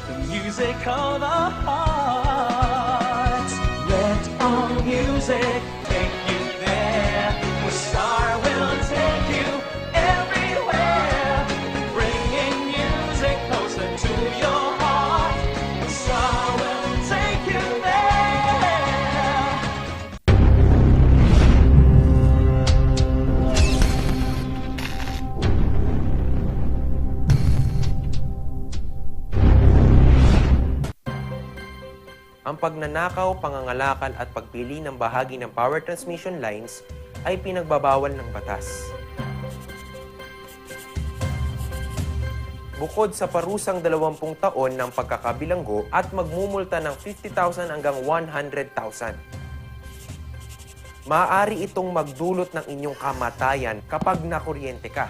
the music of the heart. Let our music take you there, where star will take you everywhere, bringing music closer to your heart. The star will take you there. Ang pagnanakaw, pangangalakal at pagpili ng bahagi ng power transmission lines ay pinagbabawal ng batas. Bukod sa parusang 20 taon ng pagkakabilanggo at magmumulta ng 50,000 hanggang 100,000. Maaari itong magdulot ng inyong kamatayan kapag nakuryente ka.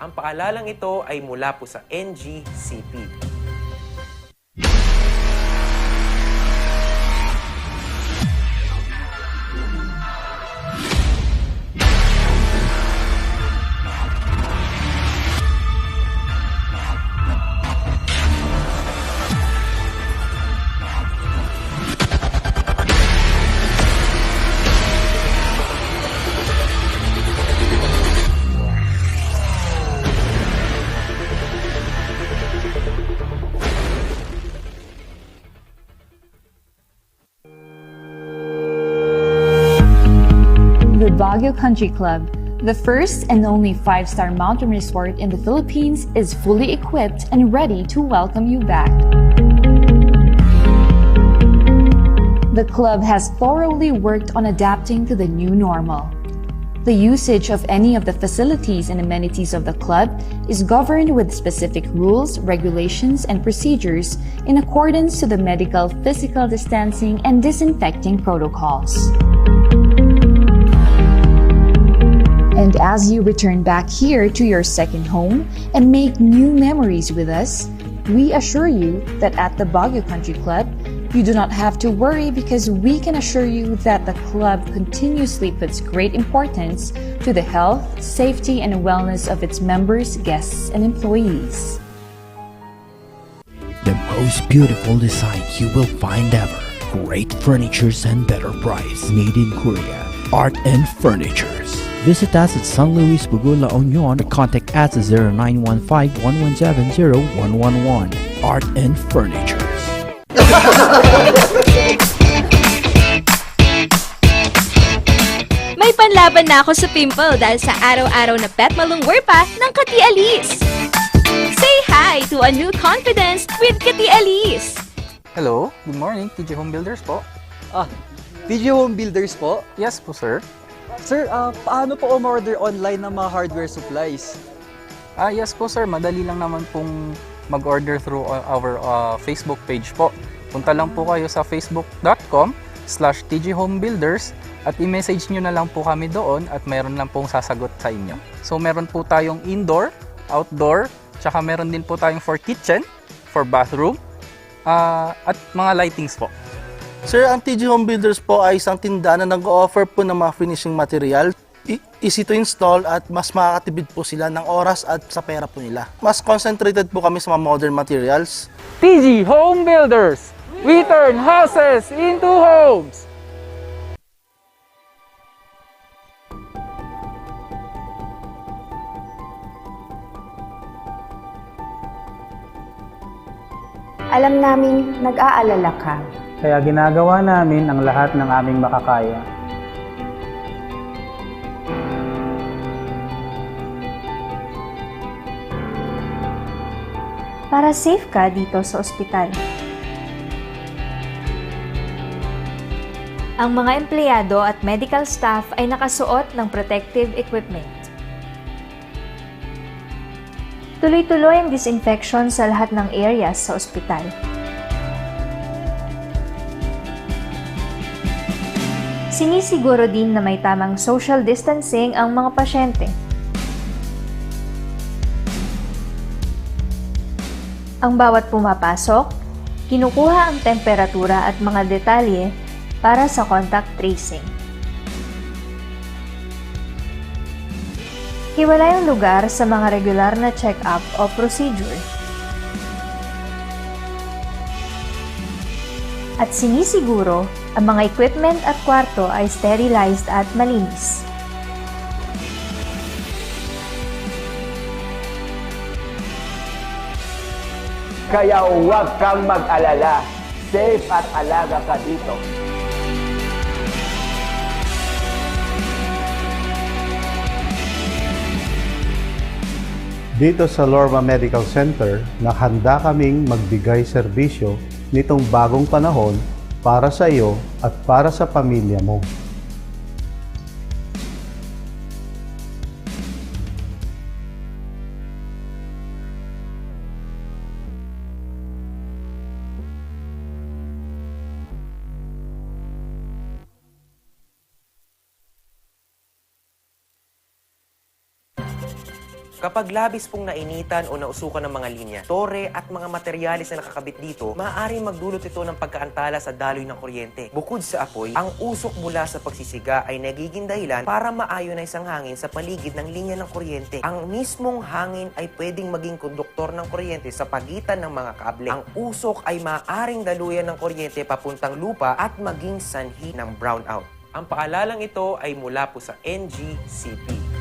Ang paalalang ito ay mula po sa NGCP. The Baguio Country Club, the first and only 5-star mountain resort in the Philippines, is fully equipped and ready to welcome you back. The club has thoroughly worked on adapting to the new normal. The usage of any of the facilities and amenities of the club is governed with specific rules, regulations, and procedures in accordance to the medical, physical distancing, and disinfecting protocols. And as you return back here to your second home and make new memories with us, we assure you that at the Baguio Country Club, you do not have to worry because we can assure you that the club continuously puts great importance to the health, safety, and wellness of its members, guests, and employees. The most beautiful design you will find ever. Great furnitures and better price. Made in Korea. Art and Furnitures. Visit us at San Luis Bugula, La Union, or contact us at 0915-117-0111. Art and Furnitures. May panlaban na ako sa pimple dahil sa araw-araw na pet malungwer pa ng Kati Alice. Say hi to a new confidence with Kati Alice. Hello, good morning, TJ Home Builders po. TJ Home Builders po? Yes po, sir. Sir, paano po umorder online ng mga hardware supplies? Yes po, sir. Madali lang naman pong mag-order through our Facebook page po. Punta lang po kayo sa facebook.com/tjhomebuilders at i-message nyo na lang po kami doon at meron lang pong sasagot sa inyo. So, meron po tayong indoor, outdoor, tsaka meron din po tayong for kitchen, for bathroom, at mga lightings po. Sir, ang TG Home Builders po ay isang tindahan na nag-o-offer po ng mga finishing material. Easy to install at mas makakatipid po sila ng oras at sa pera po nila. Mas concentrated po kami sa mga modern materials. TG Home Builders! We turn houses into homes! Alam naming nag-aalala ka. Kaya ginagawa namin ang lahat ng aming makakaya. Para safe ka dito sa ospital. Ang mga empleyado at medical staff ay nakasuot ng protective equipment. Tuloy-tuloy ang disinfection sa lahat ng areas sa ospital. Sinisiguro din na may tamang social distancing ang mga pasyente. Ang bawat pumapasok, kinukuha ang temperatura at mga detalye para sa contact tracing. Hiwalay ang lugar sa mga regular na check-up o procedure. At sinisiguro ang mga equipment at kwarto ay sterilized at malinis. Kaya huwag kang mag-alala. Safe at alaga ka dito. Dito sa Lorma Medical Center, nakahanda kaming magbigay serbisyo nitong bagong panahon para sa iyo at para sa pamilya mo. Kapag labis pong nainitan o nausukan ng mga linya, tore at mga materyales na nakakabit dito, maaaring magdulot ito ng pagkaantala sa daloy ng kuryente. Bukod sa apoy, ang usok mula sa pagsisiga ay nagiging dahilan para ma-ionize ang hangin sa paligid ng linya ng kuryente. Ang mismong hangin ay pwedeng maging konduktor ng kuryente sa pagitan ng mga kable. Ang usok ay maaaring daluyan ng kuryente papuntang lupa at maging sanhi ng brownout. Ang paalalang ito ay mula po sa NGCP.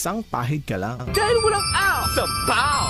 Isang pahid ka lang. Dahil walang out sa POW!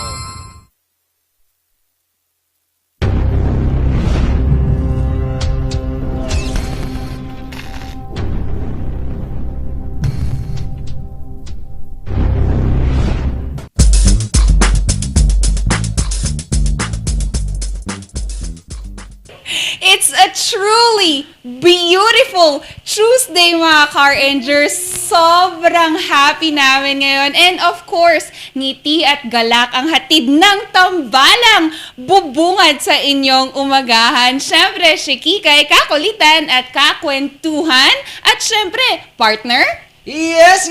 It's a truly beautiful Tuesday, mga Car Rangers. Sobrang happy namin ngayon. And of course, ngiti at galak ang hatid ng tambalang bubungad sa inyong umagahan. Siyempre, si Kikay, kakulitan at kakwentuhan. At siyempre, partner, Yes!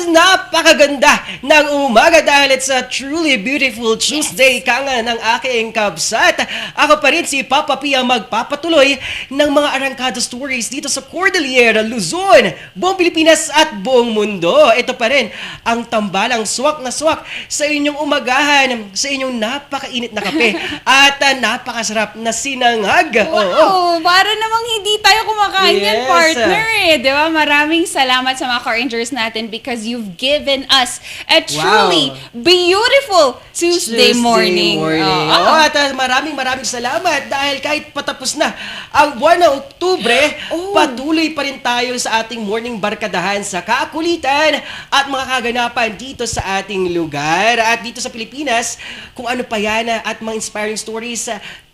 Napakaganda ng umaga dahil it's a truly beautiful Tuesday kanga ng aking kabsat. Ako pa rin si Papa P ang magpapatuloy ng mga arangkada stories dito sa Cordillera, Luzon, buong Pilipinas at buong mundo. Ito pa rin ang tambalang swak na swak sa inyong umagahan, sa inyong napakainit na kape at napakasarap na sinangag. wow! Para namang hindi tayo kumakain yan, partner eh. Diba? Maraming salamat sa mga Car Rangers natin because you've given us a truly beautiful Tuesday morning. At maraming salamat dahil kahit patapos na ang buwan ng Oktubre, patuloy pa rin tayo sa ating morning barkadahan sa kakulitan at mga kaganapan dito sa ating lugar at dito sa Pilipinas, kung ano pa yan at mga inspiring stories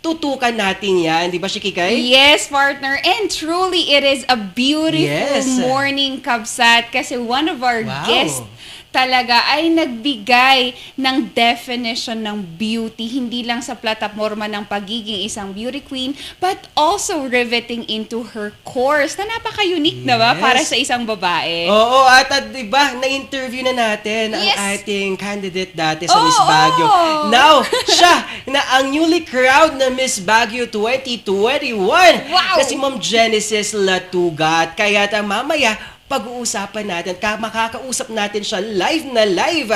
tutukan natin yan. Di ba, Shikikay? Yes, partner. And truly, it is a beautiful morning, Kabsat. Kasi one of our guests talaga ay nagbigay ng definition ng beauty, hindi lang sa plataforma ng pagiging isang beauty queen, but also riveting into her course na napaka-unique na ba para sa isang babae. Oo, at diba, na-interview na natin ang ating candidate dati sa Miss Baguio. Now, siya na ang newly crowned na Miss Baguio 2021 na si Ma'am Genesis Latugat. Kaya mamaya, pag-uusapan natin, makakausap natin siya live na live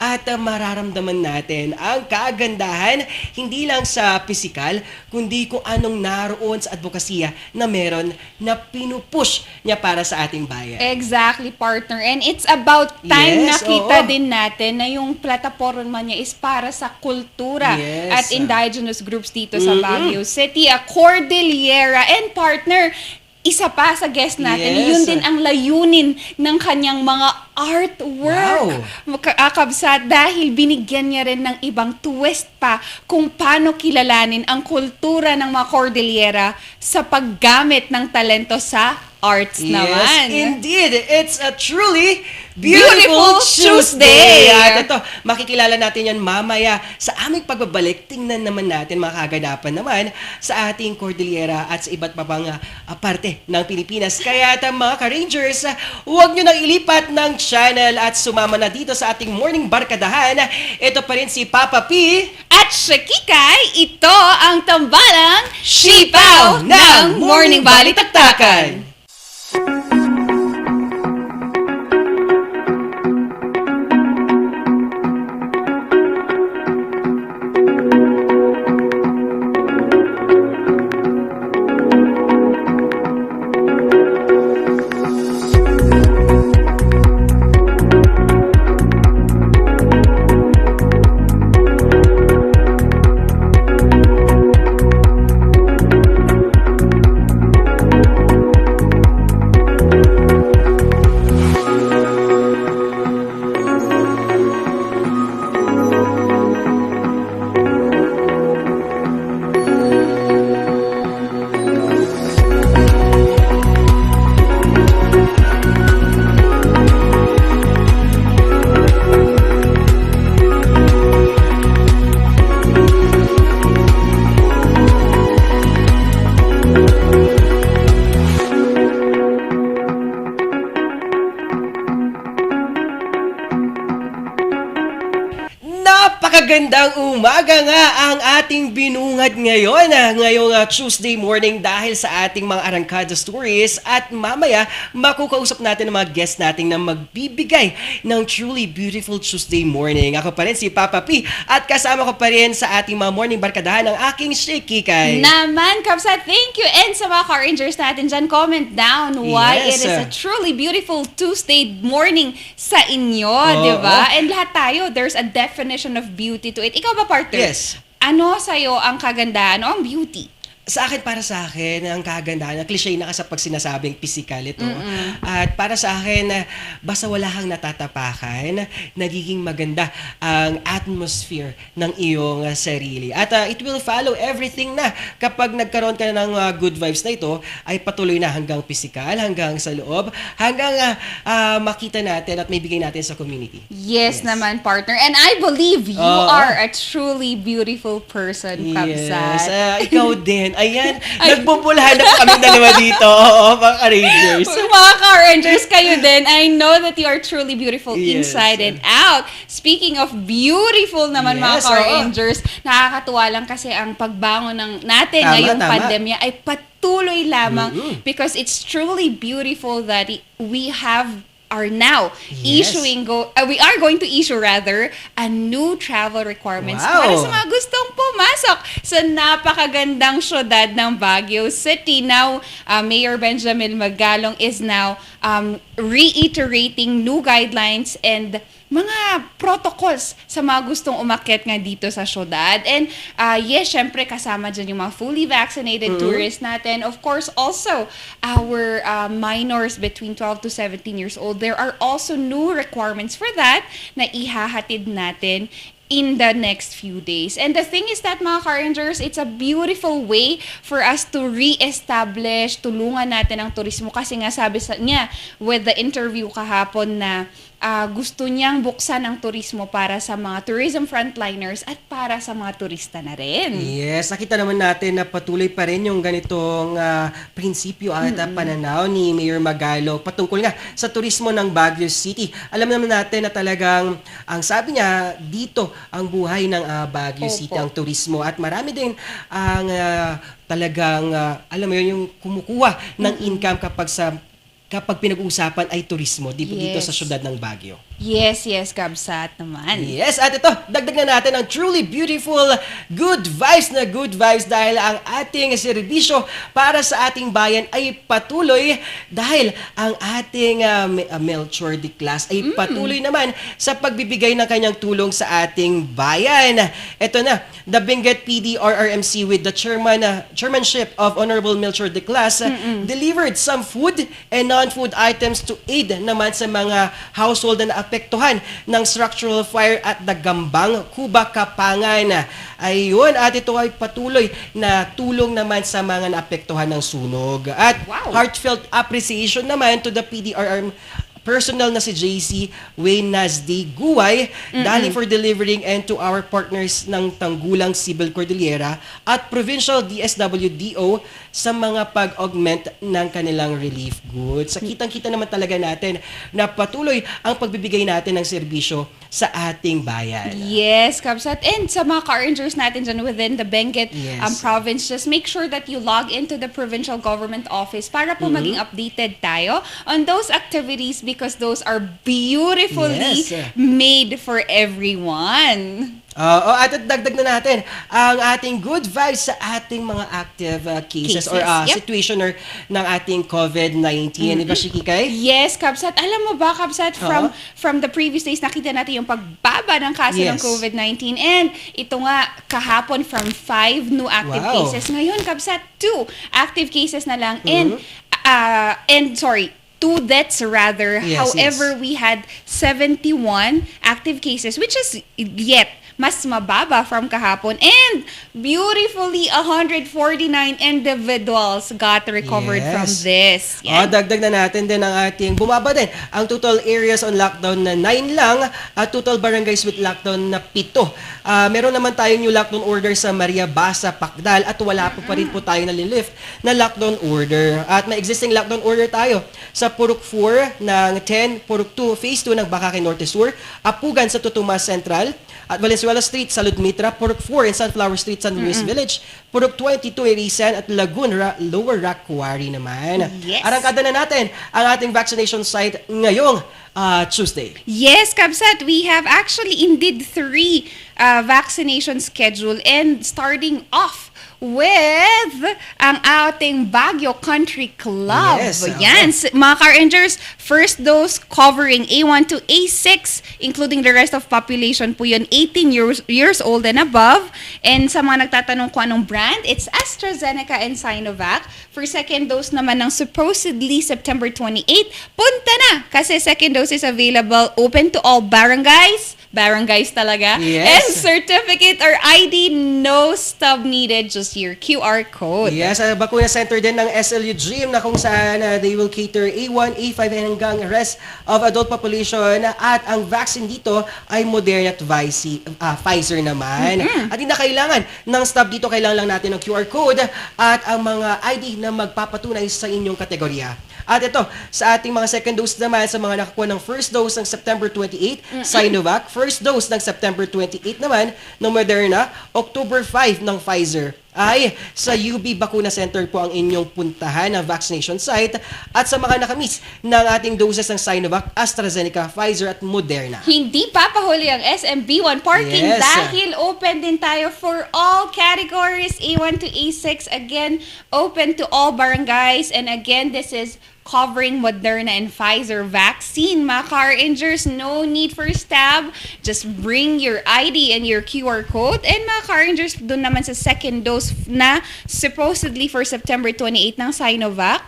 at mararamdaman natin ang kagandahan hindi lang sa pisikal kundi kung anong naroon sa advokasya na meron na pinupush niya para sa ating bayan. Exactly, partner. And it's about time nakita din natin na yung plataforma niya is para sa kultura at indigenous groups dito sa Baguio City, Cordillera, and partner, isa pa sa guest natin, yun din ang layunin ng kanyang mga artwork. Kabsat, dahil binigyan niya rin ng ibang twist pa kung paano kilalanin ang kultura ng mga Cordillera sa paggamit ng talento sa arts naman. Indeed. It's a truly beautiful Tuesday. At ito, makikilala natin yan mamaya sa aming pagbabalik. Tingnan naman natin mga kaganapan naman sa ating Cordillera at sa iba't pang parte ng Pilipinas. Kaya mga ka-Rangers, huwag nyo nang ilipat ng channel at sumama na dito sa ating morning barkadahan. Ito pa rin si Papa P at Shakikay. Ito ang tambalang Sipaw ng Morning Balitaktakan. Napakagandang umaga nga ang ating binungad ngayon, ngayong Tuesday morning dahil sa ating mga arangkada stories at mamaya makukausap natin ang mga guests natin na magbibigay ng truly beautiful Tuesday morning. Ako pa rin si Papa P at kasama ko pa rin sa ating mga morning barkadahan ang aking Shikikay. Naman, Kapsa, thank you. And sa mga Car-Rangers natin dyan, comment down why it is a truly beautiful Tuesday morning sa inyo, di ba? And lahat tayo, there's a definition of beauty to it. Ikaw ba, partner? Yes. Ano sa'yo ang kagandahan o ang beauty? Sa akin, para sa akin, ang kagandahan, ang cliche na kasi pag sinasabing physical ito. At para sa akin, basta wala kang natatapakan, nagiging maganda ang atmosphere ng iyong sarili. At it will follow everything na kapag nagkaroon ka na ng good vibes na ito, ay patuloy na hanggang physical, hanggang sa loob, hanggang makita natin at may bigay natin sa community. Yes naman, partner. And I believe you are a truly beautiful person, Kabsat. Yes, ikaw din. Ayan, nagbubulhan na po kami dalawa dito. Oo, mga Car-Rangers. Mga Car-Rangers, kayo din. I know that you are truly beautiful inside and out. Speaking of beautiful naman, mga Car-Rangers, nakakatuwa lang kasi ang pagbangon natin ngayong pandemya ay patuloy lamang because it's truly beautiful that we are now issuing we are going to issue rather a new travel requirements para sa mga gustong pumasok sa napakagandang syudad ng Baguio City. Now, Mayor Benjamin Magalong is now reiterating new guidelines and mga protocols sa mga gustong umakyat nga dito sa syudad. And yes, syempre kasama dyan yung mga fully vaccinated tourists natin. Of course, also our minors between 12 to 17 years old. There are also new requirements for that na ihahatid natin in the next few days. And the thing is that, mga Car-Rangers, it's a beautiful way for us to re-establish, tulungan natin ang turismo. Kasi nga sabi niya with the interview kahapon na gusto niyang buksan ang turismo para sa mga tourism frontliners at para sa mga turista na rin. Yes, nakita naman natin na patuloy pa rin yung ganitong prinsipyo at pananaw ni Mayor Magalog patungkol nga sa turismo ng Baguio City. Alam naman natin na talagang, ang sabi niya, dito ang buhay ng Baguio City, ang turismo. At marami din ang talagang, alam mo yun, yung kumukuha ng income kapag pinag-uusapan ay turismo dito sa syudad ng Baguio. Yes, Kabsat naman. Yes, at ito, dagdag na natin ang truly beautiful good vibes dahil ang ating serbisyo para sa ating bayan ay patuloy dahil ang ating Melchor de Class ay patuloy naman sa pagbibigay ng kanyang tulong sa ating bayan. Ito na, the Benguet PD RRMC with the chairmanship of Honorable Melchor de Class delivered some food and non-food items to aid naman sa mga household na apektuhan ng structural fire at Dagambang, Cuba, Kapangan. Ayun, at ito ay patuloy na tulong naman sa mga naapektuhan ng sunog. At heartfelt appreciation naman to the PDRR personnel na si JC Wayne Nasdi Guay dahil for delivering and to our partners ng Tanggulang Civil Cordillera at Provincial DSWDO sa mga pag-augment ng kanilang relief goods. Sa kitang-kita naman talaga natin na patuloy ang pagbibigay natin ng serbisyo sa ating bayan. Yes, Kabsat. And sa mga car-rangers natin dyan within the Benguet province, just make sure that you log into the provincial government office para po maging updated tayo on those activities because those are beautifully made for everyone. At dagdag na natin ang ating good vibes sa ating mga active cases or situation ng ating COVID-19. Diba, Shikikay? Yes, Kabsat. Alam mo ba, Kabsat, from the previous days, nakita natin yung pagbaba ng kaso ng COVID-19. And ito nga, kahapon from 5 new active cases. Ngayon, Kabsat, 2 active cases na lang. And sorry, 2 deaths rather. However, we had 71 active cases, which is yet mas mababa from kahapon. And beautifully, 149 individuals got recovered from this. Dagdag na natin din ang ating bumaba din. Ang total areas on lockdown na 9 lang at total barangays with lockdown na 7. Meron naman tayong new lockdown order sa Maria Basa, Pacdal at wala pa rin po tayo nalilift na lockdown order. At may existing lockdown order tayo sa Purok 4 ng 10, Purok 2, Phase 2 ng Bakake Norte Sur, Apugan sa Tutumas Central, at Valenzuela Street sa Ludmitra, Purok 4 in Sunflower Street, San Luis Village, Purok 22 Irisan at Lagoon, Lower Rock Quarry naman. Arangkada na natin ang ating vaccination site ngayong Tuesday. Yes, Kabsat, we have actually indeed 3 vaccination schedule and starting off with ang ating Baguio Country Club. Yan, mga car-rangers, first dose covering A1 to A6, including the rest of population po yun, 18 years old and above. And sa mga nagtatanong kung anong brand, it's AstraZeneca and Sinovac. For second dose naman ng supposedly September 28, punta na! Kasi second dose is available, open to all barangays talaga. And certificate or ID, no stub needed, just your QR code. Yes, bakuna center din ng SLU Gym na kung saan they will cater A1, A5 hanggang rest of adult population at ang vaccine dito ay Moderna at Pfizer naman. At hindi na kailangan ng stub dito, kailangan lang natin ng QR code at ang mga ID na magpapatunay sa inyong kategorya. At ito, sa ating mga second dose naman, sa mga nakakuha ng first dose ng September 28, Sinovac, first dose ng September 28 naman ng Moderna, October 5 ng Pfizer. Ay sa UB Bakuna Center po ang inyong puntahan ng vaccination site at sa mga nakamiss ng ating doses ng Sinovac, AstraZeneca, Pfizer at Moderna. Hindi papahuli ang SMB1 parking dahil open din tayo for all categories A1 to A6. Again, open to all barangays, and again, this is covering Moderna and Pfizer vaccine. Mga car-rangers, no need for stab. Just bring your ID and your QR code. And mga car-rangers, doon naman sa second dose na supposedly for September 28 ng Sinovac,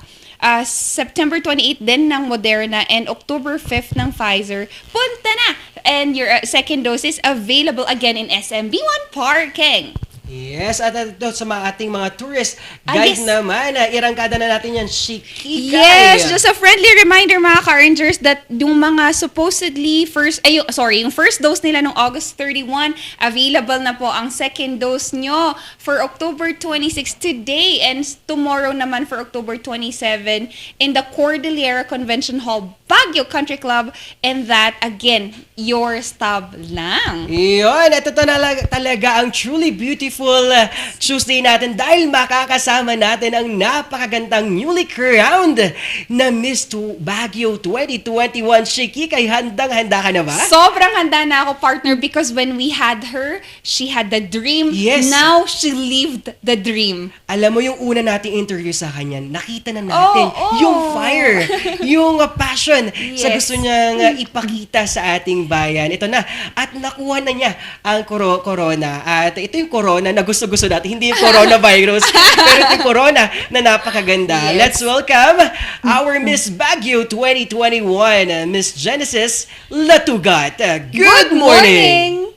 September 28 din ng Moderna, and October 5 ng Pfizer. Punta na And your second dose is available again in SMB1 Parking. Yes, at ito sa mga ating mga tourist guide yes. naman, irangkada na natin yan, Shikikay. Yes, just a friendly reminder mga ka-rangers that yung mga supposedly yung first dose nila nung August 31, available na po ang second dose nyo for October 26 today and tomorrow naman for October 27 in the Cordillera Convention Hall, Baguio Country Club, and that, again, your stop lang. Yun, ito talaga ang truly beautiful Tuesday natin dahil makakasama natin ang napakagandang newly crowned na Miss Baguio 2021. Shikikay, handang-handa ka na ba? Sobrang handa na ako, partner, because when we had her, she had the dream. Yes. Now, she lived the dream. Alam mo, yung una nating interview sa kanya, nakita na natin yung fire, yung passion sa gusto niyang ipakita sa ating bayan. Ito na. At nakuha na niya ang corona. At ito yung corona na gusto-gusto natin. Hindi yung coronavirus, pero ito yung corona na napakaganda. Yes. Let's welcome our Miss Baguio 2021, Miss Genesis Latugat. Good morning!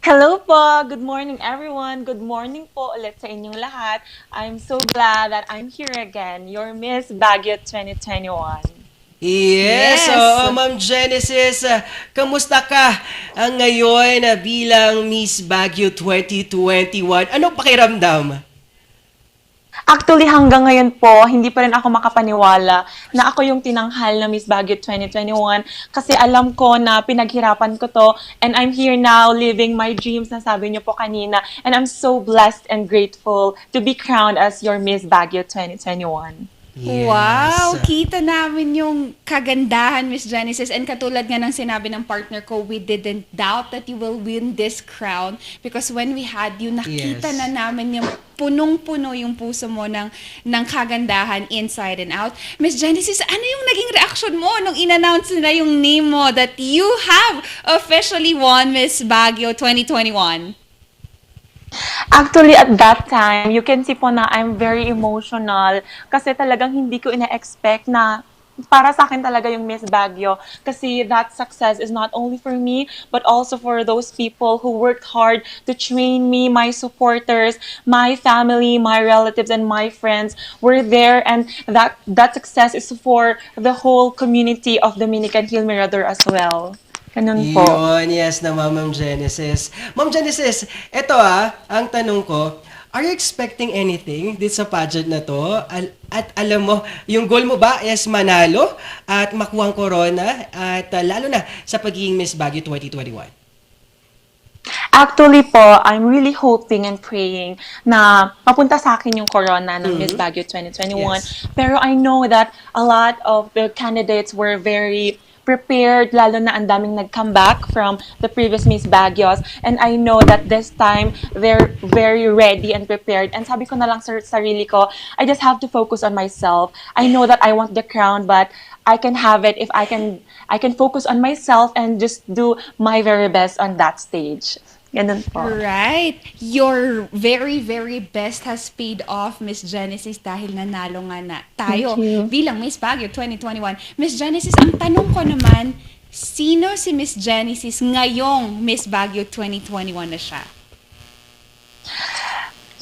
Hello po! Good morning everyone! Good morning po ulit sa inyong lahat. I'm so glad that I'm here again, your Miss Baguio 2021. Yes, oo, Ma'am Genesis, kamusta ka ngayon bilang Miss Baguio 2021? Ano pakiramdam? Actually, hanggang ngayon po, hindi pa rin ako makapaniwala na ako yung tinanghal na Miss Baguio 2021 kasi alam ko na pinaghirapan ko to and I'm here now living my dreams na sabi niyo po kanina and I'm so blessed and grateful to be crowned as your Miss Baguio 2021. Yes. Wow! Kita namin yung kagandahan, Miss Genesis. And katulad nga ng sinabi ng partner ko, we didn't doubt that you will win this crown because when we had you, nakita na namin yung punong-puno yung puso mo ng kagandahan inside and out. Miss Genesis, ano yung naging reaction mo nung in-announce na yung name mo that you have officially won Miss Baguio 2021? Actually, at that time, you can see po na I'm very emotional kasi talagang hindi ko ina-expect na para sa akin talaga yung Miss Baguio kasi that success is not only for me but also for those people who worked hard to train me, my supporters, my family, my relatives, and my friends were there and that success is for the whole community of Dominican Hill Mirador as well. Ganun po. Yun, yes na Ma'am Genesis. Ma'am Genesis, eto ang tanong ko, are you expecting anything dito sa pageant na to? At alam mo, yung goal mo ba is manalo at makuha ang corona at lalo na sa pagiging Miss Baguio 2021? Actually po, I'm really hoping and praying na mapunta sa akin yung corona ng Miss Baguio 2021. Yes. Pero I know that a lot of the candidates were very prepared, lalo na ang daming nag-come back from the previous Miss Baguios. And I know that this time, they're very ready and prepared. And sabi ko na lang sa sarili ko, I just have to focus on myself. I know that I want the crown, but I can have it if I can focus on myself and just do my very best on that stage. Ganun po. Right. Your very, very best has paid off, Miss Genesis, dahil nanalo nga na tayo bilang Miss Baguio 2021. Miss Genesis, ang tanong ko naman, sino si Miss Genesis ngayong Miss Baguio 2021 na siya?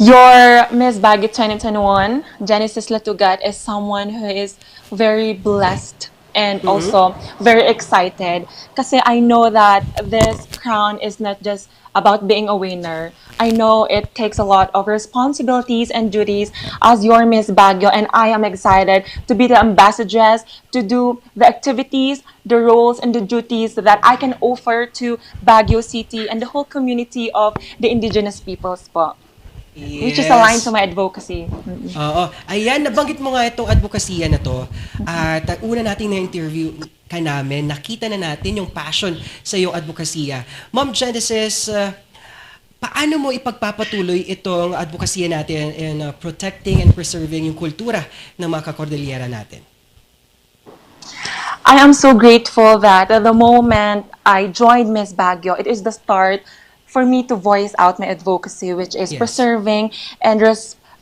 Your Miss Baguio 2021, Genesis Latugat, is someone who is very blessed and also very excited kasi I know that this crown is not just about being a winner. I know it takes a lot of responsibilities and duties as your Miss Baguio, and I am excited to be the ambassadress, to do the activities, the roles, and the duties that I can offer to Baguio City and the whole community of the indigenous peoples po. Yes. Which is aligned to my advocacy. Oo. Ayan, nabanggit mo nga itong advokasya na to. At una nating na-interview ka namin, nakita na natin yung passion sa iyong advokasya. Ma'am Genesis, paano mo ipagpapatuloy itong advokasya natin in protecting and preserving yung kultura ng mga kakordillera natin? I am so grateful that the moment I joined Miss Baguio, it is the start for me to voice out my advocacy, which is preserving and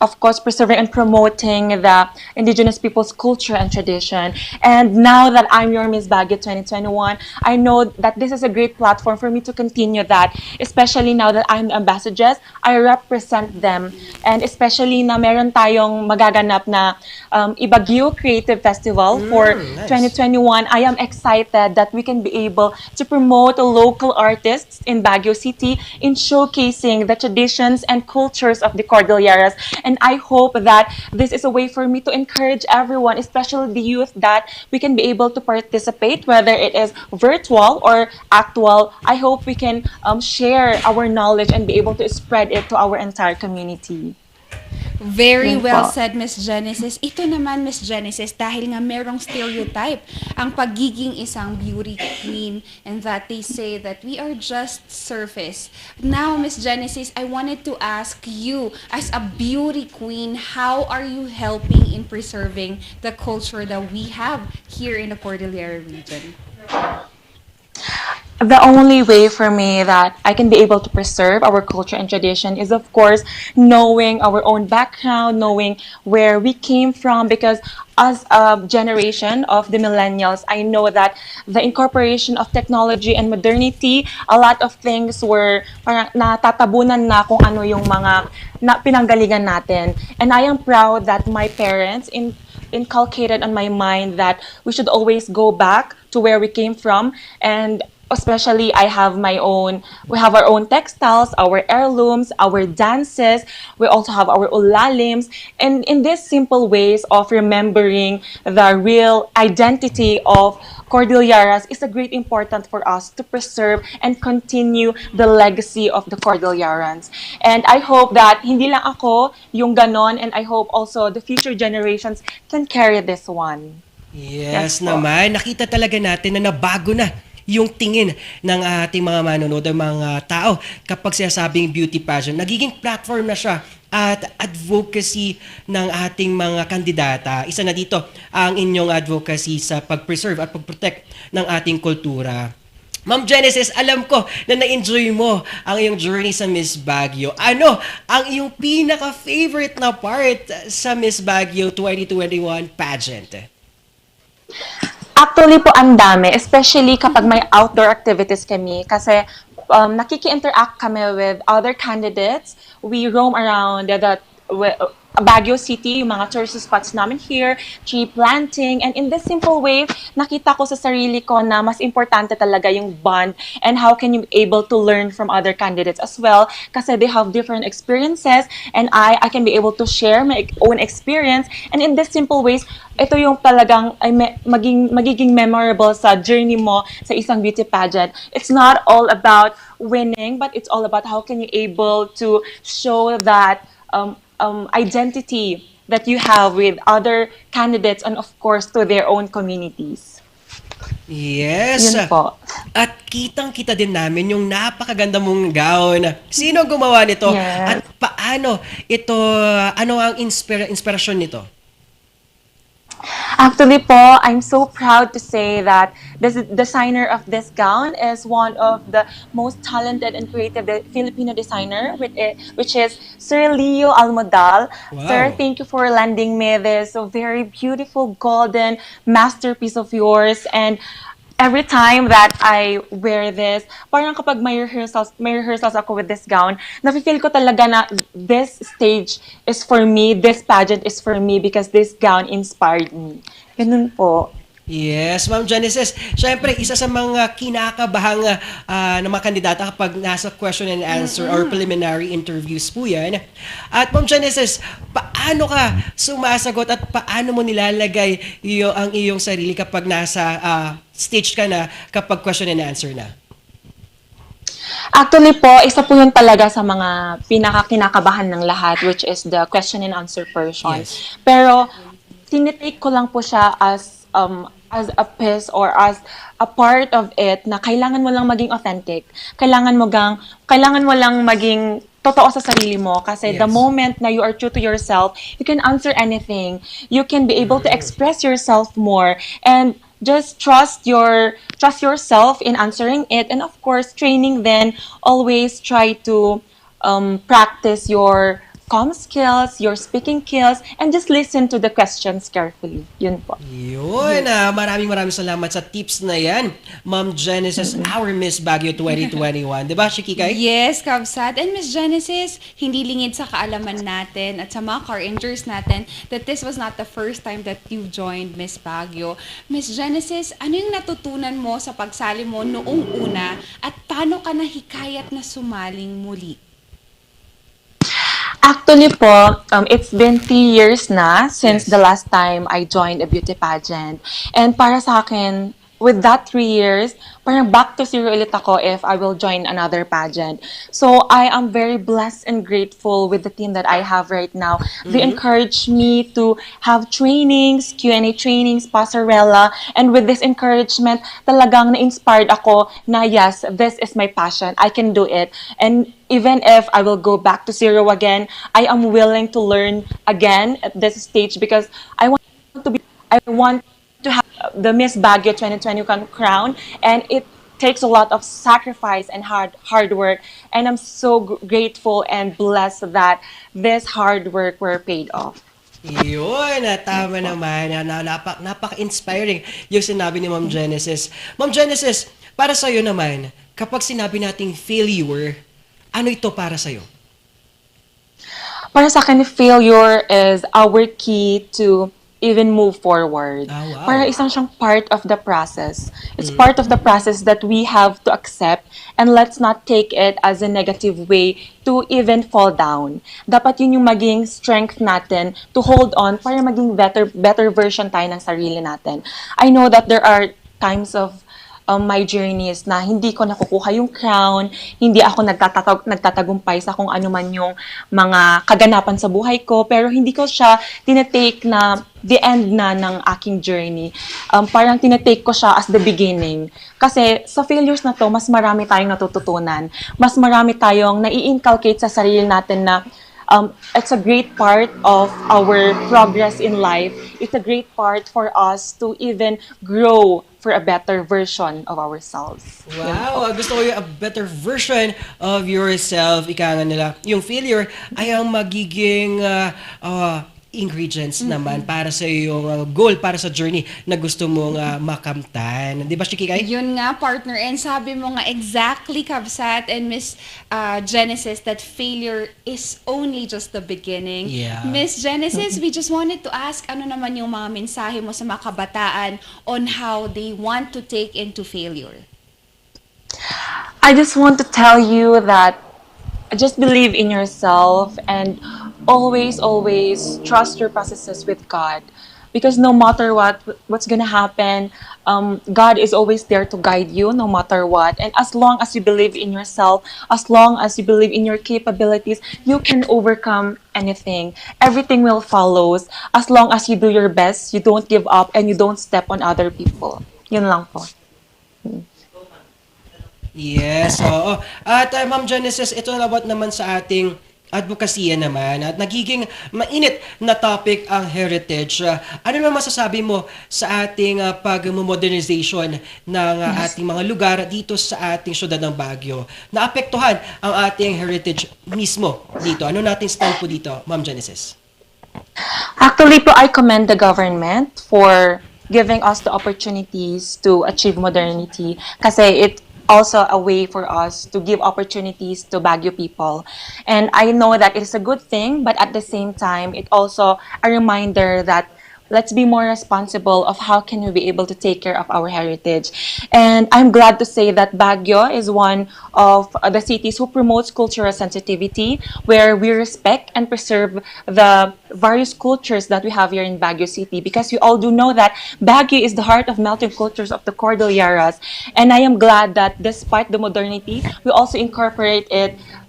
of course, preserving and promoting the indigenous people's culture and tradition. And now that I'm your Miss Baguio 2021, I know that this is a great platform for me to continue that, especially now that I'm the ambassadress, I represent them. And especially na meron tayong magaganap na Ibagyo Creative Festival for Nice. 2021. I am excited that we can be able to promote local artists in Baguio City in showcasing the traditions and cultures of the Cordilleras. And I hope that this is a way for me to encourage everyone, especially the youth, that we can be able to participate, whether it is virtual or actual. I hope we can share our knowledge and be able to spread it to our entire community. Very Yun well po. said, Miss Genesis. Ito naman, Miss Genesis, dahil nga merong stereotype ang pagiging isang beauty queen and that they say that we are just surface. Now, Miss Genesis, I wanted to ask you, as a beauty queen, how are you helping in preserving the culture that we have here in the Cordillera region? The only way for me that I can be able to preserve our culture and tradition is, of course, knowing our own background, knowing where we came from. Because as a generation of the millennials, I know that the incorporation of technology and modernity, a lot of things were parang natatabunan na kung ano yung mga pinanggalingan natin. And I am proud that my parents inculcated on my mind that we should always go back to where we came from. And especially we have our own textiles, our heirlooms, our dances. We also have our ulalims. And in these simple ways of remembering the real identity of Cordilleras is a great important for us to preserve and continue the legacy of the Cordillerans. And I hope that hindi lang ako yung ganon, and I hope also the future generations can carry this one. Yes Yes po. naman, nakita talaga natin na nabago na yung tingin ng ating mga manonood, ng mga tao kapag sinasabing beauty pageant. Nagiging platform na siya at advocacy ng ating mga kandidata. Isa na dito ang inyong advocacy sa pag-preserve at pag-protect ng ating kultura. Ma'am Genesis, alam ko na na-enjoy mo ang iyong journey sa Miss Baguio. Ano ang iyong pinaka-favorite na part sa Miss Baguio 2021 pageant? Actually po, ang dami, especially kapag may outdoor activities kami, kasi nakiki-interact kami with other candidates. We roam around Baguio City, yung mga tourist spots namin here, tree planting, and in this simple way, nakita ko sa sarili ko na mas importante talaga yung bond and how can you be able to learn from other candidates as well, kasi they have different experiences and I can be able to share my own experience, and in this simple ways, ito yung talagang magiging memorable sa journey mo sa isang beauty pageant. It's not all about winning, but it's all about how can you able to show that identity that you have with other candidates and of course to their own communities. Yes. Yun po. At kitang-kita din namin yung napakaganda mong gown. Sino ang gumawa nito? Yes. At paano ito, ano ang inspirasyon nito? Actually po, I'm so proud to say that the designer of this gown is one of the most talented and creative Filipino designer, which is Sir Leo Almodal. Wow. Sir, thank you for lending me this very beautiful golden masterpiece of yours. And every time that I wear this, parang kapag may rehearsals ako with this gown, nafe-feel ko talaga na this stage is for me, this pageant is for me because this gown inspired me. Ganun po. Yes, Ma'am Genesis. Siyempre, isa sa mga kinakabahang ng mga kandidata kapag nasa question and answer or preliminary interviews po yan. At Ma'am Genesis, paano ka sumasagot at paano mo nilalagay ang iyong sarili kapag nasa stage ka na kapag question and answer na? Actually po, isa po yun talaga sa mga pinaka-kinakabahan ng lahat, which is the question and answer portion. Yes. Pero, tinitake ko lang po siya as a piece or as a part of it na kailangan mo lang maging authentic. Kailangan mo lang maging totoo sa sarili mo kasi the moment na you are true to yourself, you can answer anything. You can be able to express yourself more and just trust yourself in answering it, and of course training, then always try to practice your comm skills, your speaking skills, and just listen to the questions carefully. Yun po. Yun, maraming salamat sa tips na yan, Ma'am Genesis, our Miss Baguio 2021. Diba, Shikikay? Yes, Kabsat. And Miss Genesis, hindi lingid sa kaalaman natin at sa mga car rangers natin that this was not the first time that you joined Miss Baguio. Miss Genesis, ano yung natutunan mo sa pagsali mo noong una at paano ka nahikayat na sumaling muli? Actually po, it's been 3 years na since the last time I joined a beauty pageant. And para sa akin, with that 3 years, parang back to zero ulit ako if I will join another pageant. So I am very blessed and grateful with the team that I have right now. They encourage me to have trainings, Q&A trainings, passerella, and with this encouragement, talagang na-inspired ako na yes, this is my passion. I can do it. And even if I will go back to zero again, I am willing to learn again at this stage because I want to have the Miss Baguio 2021 crown, and it takes a lot of sacrifice and hard work, and I'm so grateful and blessed that this hard work were paid off. Yun, tama naman. Napaka-inspiring yung sinabi ni Ma'am Genesis. Ma'am Genesis, para sa'yo naman, kapag sinabi nating failure, ano ito para sa'yo? Para sa akin, failure is our key to even move forward. Wow. Para isang siyang part of the process. It's part of the process that we have to accept, and let's not take it as a negative way to even fall down. Dapat yun yung maging strength natin to hold on para maging better version tayo ng sarili natin. I know that there are times of my journey is na hindi ko nakukuha yung crown, hindi ako nagtatagumpay sa kung ano man yung mga kaganapan sa buhay ko, pero hindi ko siya tinatake na the end na ng aking journey. Parang tinatake ko siya as the beginning. Kasi sa failures na to, mas marami tayong natututunan. Mas marami tayong nai-inculcate sa sarili natin na it's a great part of our progress in life. It's a great part for us to even grow for a better version of ourselves. Wow, gusto ko yung a better version of yourself. Ika nga nila, yung failure ay ang magiging ingredients naman para sa yung goal, para sa journey na gusto mong makamtan. Di ba, Shikikay? Yun nga, partner. And sabi mo nga exactly, Kabsat and Miss Genesis, that failure is only just the beginning. Yeah. Miss Genesis, we just wanted to ask, ano naman yung mga mensahe mo sa mga kabataan on how they want to take into failure? I just want to tell you that just believe in yourself and always trust your processes with God, because no matter what's gonna happen, God is always there to guide you no matter what. And as long as you believe in yourself, as long as you believe in your capabilities, you can overcome anything. Everything will follow as long as you do your best, you don't give up, and you don't step on other people. Yun lang po. Yes, oo. At Ma'am Genesis, ito about naman sa ating advokasya naman at nagiging mainit na topic ang heritage. Ano naman masasabi mo sa ating pag-modernization ng ating mga lugar dito sa ating syudad ng Baguio? Naapektuhan ang ating heritage mismo dito. Ano nating stand po dito, Ma'am Genesis? Actually po, I commend the government for giving us the opportunities to achieve modernity, kasi it also a way for us to give opportunities to Baguio people. And I know that it is a good thing, but at the same time, it also a reminder that let's be more responsible of how can we be able to take care of our heritage. And I'm glad to say that Baguio is one of the cities who promotes cultural sensitivity, where we respect and preserve the various cultures that we have here in Baguio City, because we all do know that Baguio is the heart of melting cultures of the Cordilleras. And I am glad that despite the modernity, we also incorporate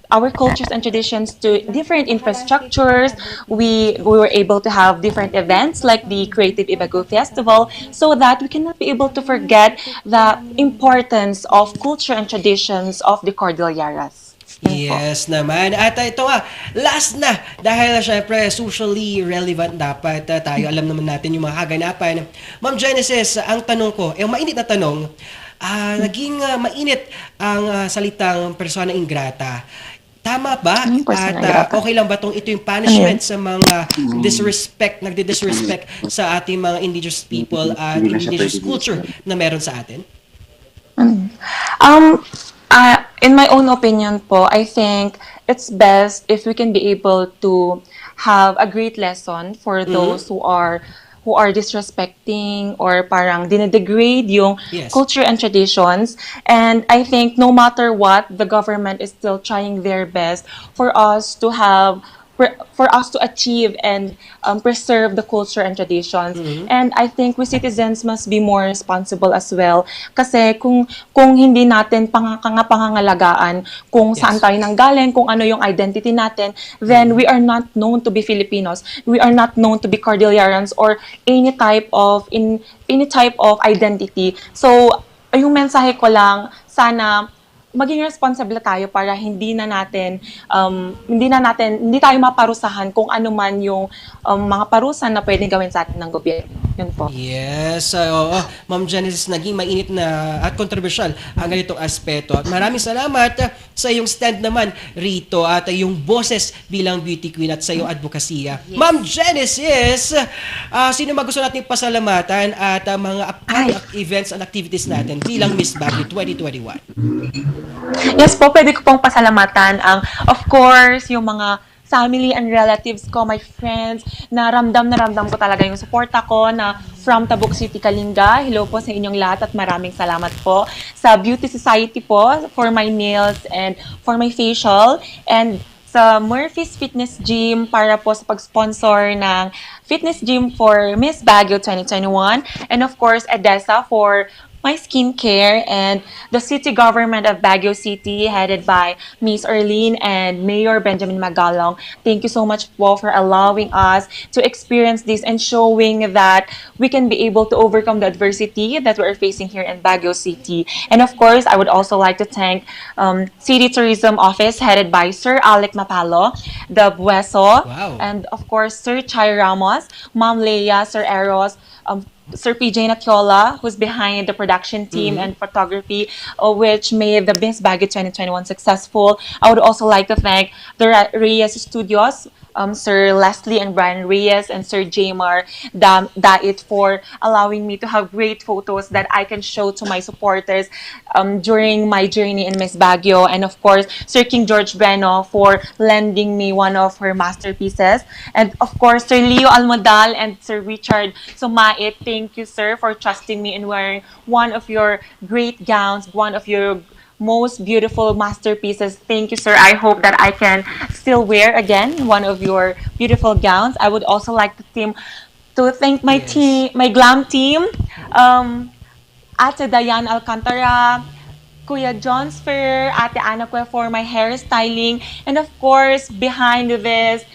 our cultures and traditions to different infrastructures. We were able to have different events like the Creative Ibago Festival, so that we cannot be able to forget the importance of culture and traditions of the Cordilleras. Yes naman. At ito nga, last na, dahil syempre socially relevant dapat tayo. Alam naman natin yung mga kaganapan. Ma'am Genesis, ang tanong ko, mainit na tanong, naging mainit ang salitang persona ingrata. Tama ba? person At ang okay lang ba ito yung punishment sa mga nagdi-disrespect sa ating mga indigenous people at indigenous culture na meron sa atin? In my own opinion po, I think it's best if we can be able to have a great lesson for those who are disrespecting or parang dinedegrade yung Yes. culture and traditions. And I think no matter what, the government is still trying their best for us to have for us to achieve and preserve the culture and traditions. And I think we citizens must be more responsible as well. Kasi kung hindi natin pangangalagaan kung saan tayo nanggaling, kung ano yung identity natin, then we are not known to be Filipinos. We are not known to be Cordilleras or any type of identity. So, yung mensahe ko lang, sana maging responsible tayo para hindi tayo maparusahan kung ano man yung mga parusa na pwedeng gawin sa atin ng gobyerno. Yun po. Yes, oo. Ma'am Genesis, naging mainit na at controversial ang ganitong aspeto. At maraming salamat sa iyong stand naman rito at yung boses bilang beauty queen at sa iyong advokasya. Yes. Ma'am Genesis, sino gusto natin pasalamatan at mga upcoming events and activities natin bilang Miss Baguio 2021? Yes po, pwede ko pong pasalamatan ang, of course, yung mga family and relatives ko, my friends, na ramdam ko talaga yung suporta ko na from Tabuk City, Kalinga. Hello po sa inyong lahat at maraming salamat po. Sa Beauty Society po, for my nails and for my facial. And sa Murphy's Fitness Gym para po sa pag-sponsor ng fitness gym for Miss Baguio 2021. And of course, EDESA for my skincare, and the city government of Baguio City headed by Miss Erlene and Mayor Benjamin Magalong. Thank you so much po for allowing us to experience this and showing that we can be able to overcome the adversity that we're facing here in Baguio City. And of course, I would also like to thank City Tourism Office headed by Sir Alec Mapalo, the Bueso, and of course, Sir Chai Ramos, Ma'am Leia, Sir Eros, Sir PJ Natiola, who's behind the production team and photography, which made the Miss Baguio 2021 successful. I would also like to thank the Reyes Studios, Sir Leslie and Brian Reyes, and Sir Jamar Dait for allowing me to have great photos that I can show to my supporters during my journey in Miss Baguio. And of course, Sir King George Breno for lending me one of her masterpieces. And of course, Sir Leo Almodal and Sir Richard Sumait, thank you, sir, for trusting me in wearing one of your great gowns, one of your most beautiful masterpieces. Thank you, sir. I hope that I can still wear again one of your beautiful gowns. I would also like to thank my team, my glam team, Ate Diane Alcantara, Kuya John Sphere, Ate Ana Kwe for my hairstyling, and of course, behind this,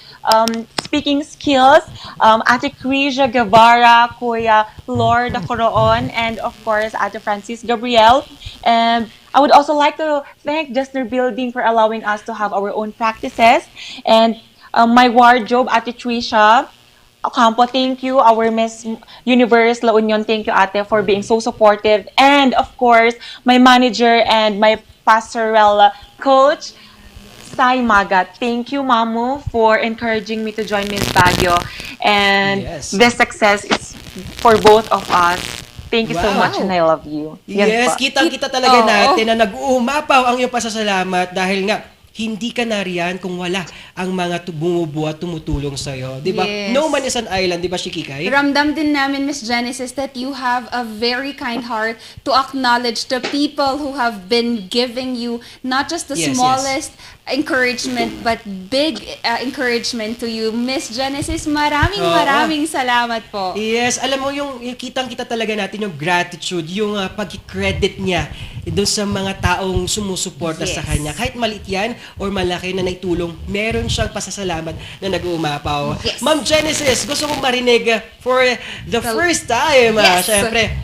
speaking skills, Ate Crisia Guevara, Kuya Lord Coroon, and of course, Ate Francis Gabriel. And I would also like to thank Justner Building for allowing us to have our own practices. And my wardrobe, Ate Trisha Ocampo, thank you. Our Miss Universe La Union, thank you, Ate, for being so supportive. And of course, my manager and my pastoral coach, Sai Magat. Thank you, Mamu, for encouraging me to join Miss Baguio. And this success is for both of us. Thank you so much and I love you. Yes, kitang-kita talaga natin na nag-uumapaw ang iyong pasasalamat dahil nga hindi ka nariyan kung wala ang mga bumubuhat, tumutulong sa'yo. Diba? Yes. No man is an island, diba, Shikikay? Ramdam din namin, Miss Genesis, that you have a very kind heart to acknowledge the people who have been giving you not just the smallest encouragement but big encouragement to you. Miss Genesis, maraming salamat po. Yes, alam mo yung kitang-kita talaga natin yung gratitude, yung pag-credit niya doon sa mga taong sumusuporta sa kanya. Kahit maliit yan or malaki na naitulong, meron siyang pasasalamat na nag-uumapaw. Ma'am Genesis, gusto kong marinig for the first time, syempre,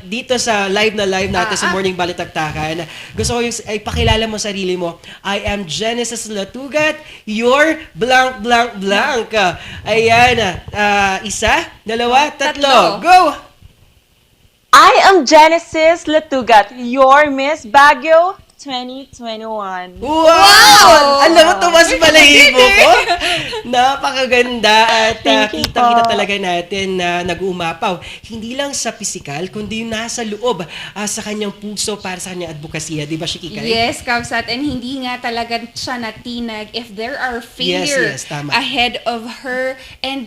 dito sa live natin sa Morning Balitaktakan. Gusto ko yung ipakilala mo sarili mo. I am Genesis Latugat, your blank, blank, blank. Ayan, isa, dalawa, tatlo. Go! I am Genesis Latugat, your Miss Baguio 2021. Wow! Alam mo, tumas balahibo ko. Napakaganda at kita-kita talaga natin na nag-uumapaw. Hindi lang sa pisikal, kundi yung nasa loob sa kanyang puso para sa kanyang advokasya. Di ba, Shikikay? Yes, Kabsat. And hindi nga talaga siya natinag if there are failure tama. ahead of her. And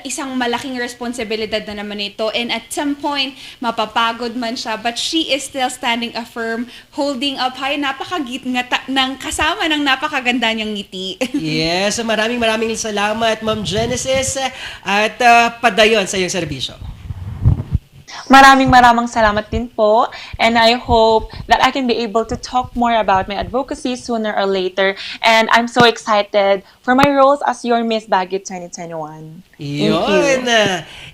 isang malaking responsibilidad na naman ito. And at some point, mapapagod man siya. But she is still standing firm, holding up high. Napakagitngata ng kasama ng napakaganda niyang ngiti. Yes, maraming salamat, Ma'am Genesis. At padayon sa iyong serbisyo. Maraming salamat din po, and I hope that I can be able to talk more about my advocacy sooner or later, and I'm so excited for my roles as your Miss Baguio 2021. Yun!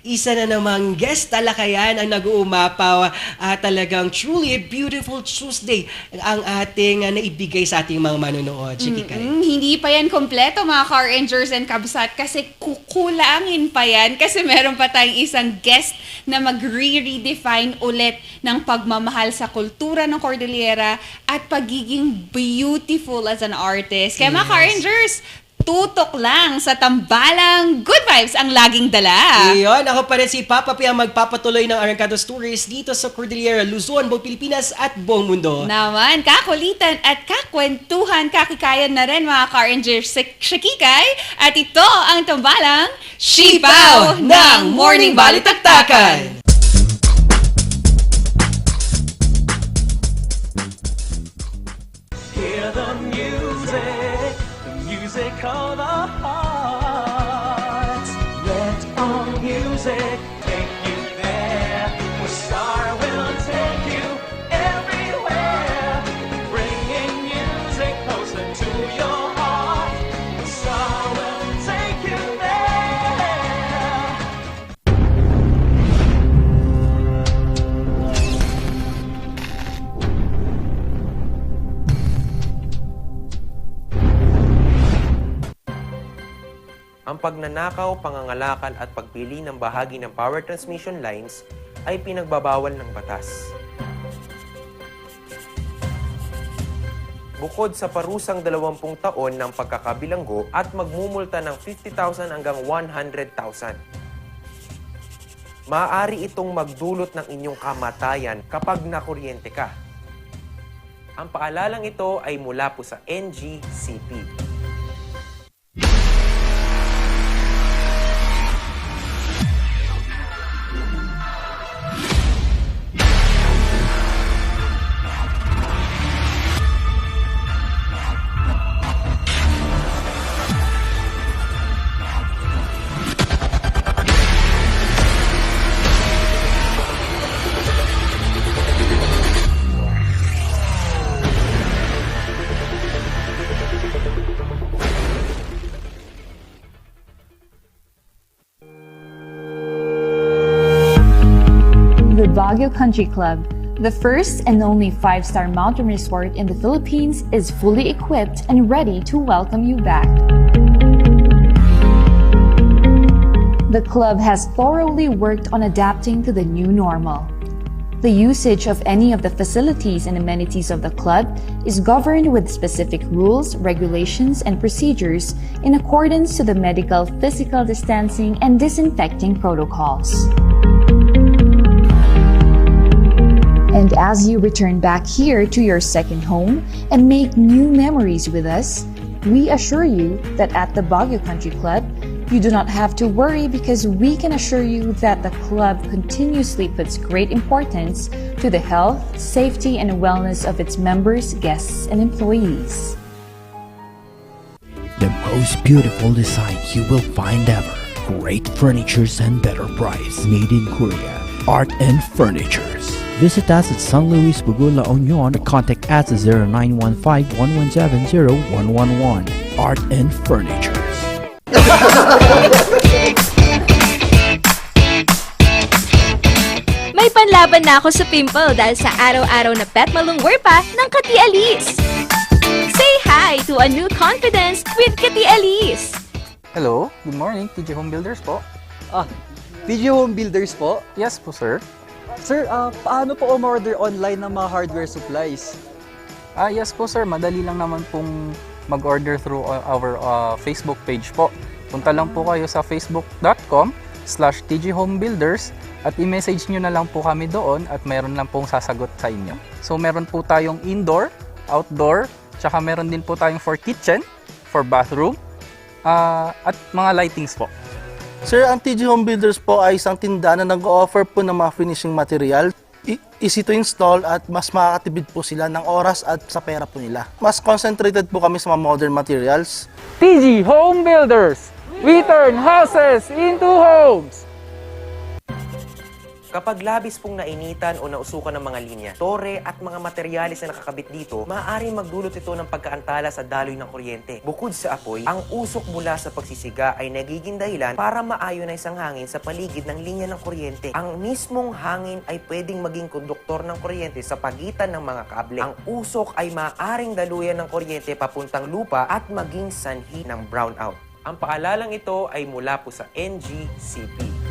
Isa na namang guest talakayan ang nag-uumapaw. Talagang truly beautiful Tuesday ang ating naibigay sa ating mga manonood. Chikikay. Hindi pa yan kompleto mga Car Rangers and Kabsat kasi kukulangin pa yan kasi meron pa tayong isang guest na mag-redefine ulit ng pagmamahal sa kultura ng Cordillera at pagiging beautiful as an artist. Kaya mga Car Rangers, tutok lang sa tambalang good vibes ang laging dala. Iyon, ako pa rin si Papa P ang magpapatuloy ng Arrancado Stories dito sa Cordillera, Luzon, buong Pilipinas at buong mundo. Naman, kakulitan at kakwentuhan, kakikayan na rin mga Car Rangers Shakikay. At ito ang tambalang Sipaw ng Morning Balitaktakan. Hear the music of the heart. Let all music take you there, where Star will take you everywhere, bringing music closer to your heart. Star will take you there. Ang pagnanakaw, pangangalakal at pagpili ng bahagi ng power transmission lines ay pinagbabawal ng batas. Bukod sa parusang 20 taon ng pagkakabilanggo at magmumulta ng 50,000 hanggang 100,000. Maaari itong magdulot ng inyong kamatayan kapag nakuryente ka. Ang paalalang ito ay mula po sa NGCP. The Baguio Country Club, the first and only 5-star mountain resort in the Philippines, is fully equipped and ready to welcome you back. The club has thoroughly worked on adapting to the new normal. The usage of any of the facilities and amenities of the club is governed with specific rules, regulations, and procedures in accordance to the medical, physical distancing, and disinfecting protocols. And as you return back here to your second home and make new memories with us, we assure you that at the Baguio Country Club, you do not have to worry because we can assure you that the club continuously puts great importance to the health, safety, and wellness of its members, guests, and employees. The most beautiful design you will find ever. Great furnitures and better price. Made in Korea. Art and Furnitures. Visit us at San Luis Bugul, La Union, or contact us at 0915-117-0111. Art and Furnitures. May panlaban na ako sa pimple dahil sa araw-araw na pet malungwer pa ng Kati Alice. Say hi to a new confidence with Kati Alice. Hello, good morning, TJ Home Builders po. Video Home Builders po? Yes po, sir. Sir, paano po umorder online ng mga hardware supplies? Yes po sir, madali lang naman pong mag-order through our Facebook page po. Punta lang po kayo sa facebook.com/tghomebuilders at i-message nyo na lang po kami doon at meron lang pong sasagot sa inyo. So meron po tayong indoor, outdoor, tsaka meron din po tayong for kitchen, for bathroom, at mga lightings po. Sir, ang TG Home Builders po ay isang tindahan na nag-offer po ng mga finishing material. Easy to install at mas makakatipid po sila ng oras at sa pera po nila. Mas concentrated po kami sa mga modern materials. TG Home Builders, we turn houses into homes! Kapag labis pong nainitan o nausukan ng mga linya, tore at mga materyales na nakakabit dito, maaaring magdulot ito ng pagkaantala sa daloy ng kuryente. Bukod sa apoy, ang usok mula sa pagsisiga ay nagiging dahilan para ma-ionize ang hangin sa paligid ng linya ng kuryente. Ang mismong hangin ay pwedeng maging konduktor ng kuryente sa pagitan ng mga kable. Ang usok ay maaaring daluyan ng kuryente papuntang lupa at maging sanhi ng brownout. Ang paalalang ito ay mula po sa NGCP.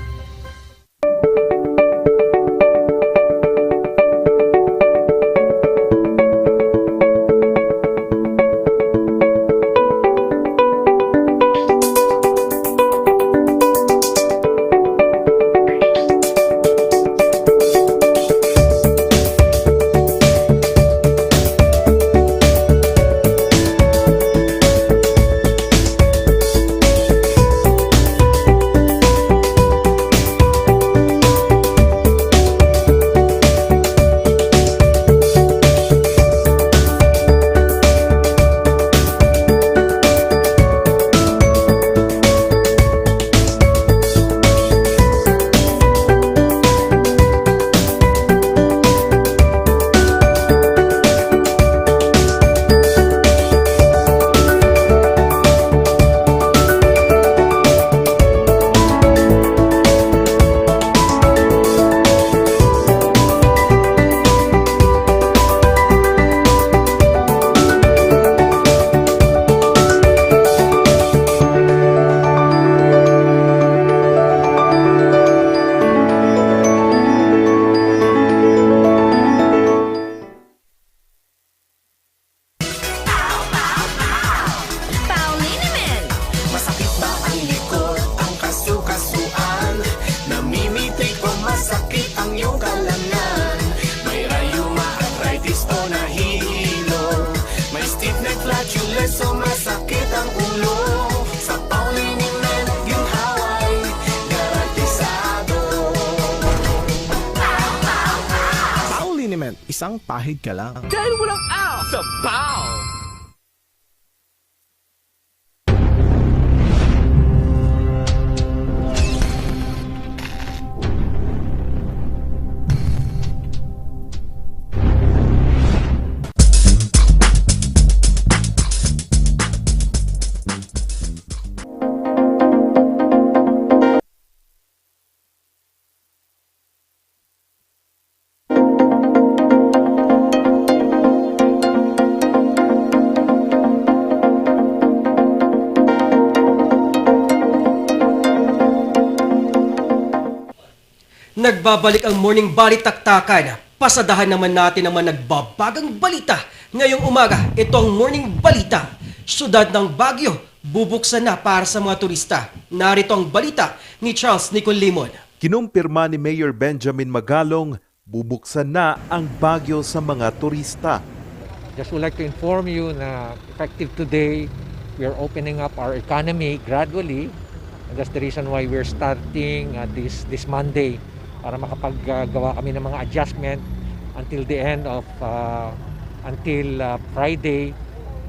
Isang pahid ka lang. Dahil walang out sa bow! Nagbabalik ang morning Balitaktakan. Pasadahan naman natin ang mga nagbabagang balita. Ngayong umaga, ito ang morning balita. Syudad ng Baguio, bubuksan na para sa mga turista. Narito ang balita ni Charles Nicolimon. Kinumpirma ni Mayor Benjamin Magalong, bubuksan na ang Baguio sa mga turista. Just would like to inform you na effective today, we are opening up our economy gradually. And that's the reason why we're starting this Monday para makapaggawa kami ng mga adjustment until the end of Friday.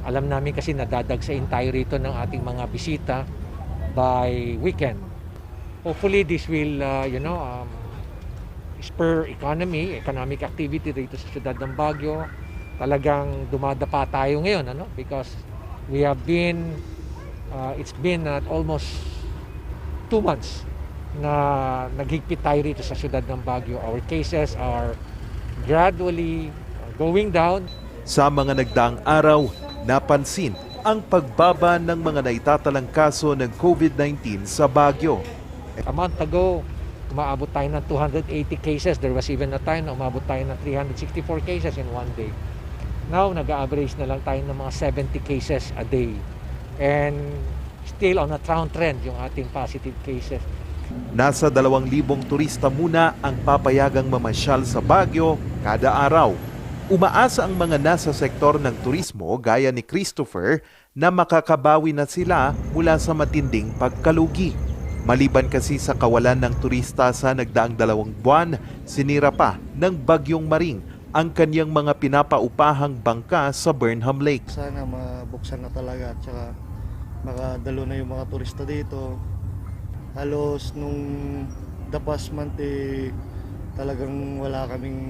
Alam namin kasi nadadagsain tayo rito ng ating mga bisita by weekend. Hopefully this will spur economic activity rito sa siyudad ng Baguio. Talagang dumadapa tayo ngayon because we have been it's been almost 2 months na naghigpit tayo rito sa siyudad ng Baguio. Our cases are gradually going down. Sa mga nagdaang araw, napansin ang pagbaba ng mga naitatalang kaso ng COVID-19 sa Baguio. A month ago, umaabot tayo ng 280 cases. There was even a time na umabot tayo ng 364 cases in one day. Now, nag-average na lang tayo ng mga 70 cases a day. And still on a down trend yung ating positive cases. Nasa 2,000 turista muna ang papayagang mamasyal sa Baguio kada araw. Umaasa ang mga nasa sektor ng turismo gaya ni Christopher na makakabawi na sila mula sa matinding pagkalugi. Maliban kasi sa kawalan ng turista sa nagdaang 2 buwan, sinira pa ng Bagyong Maring ang kanyang mga pinapaupahang bangka sa Burnham Lake. Sana mabuksan na talaga at saka makadalo na yung mga turista dito. Halos nung the past month talagang wala kaming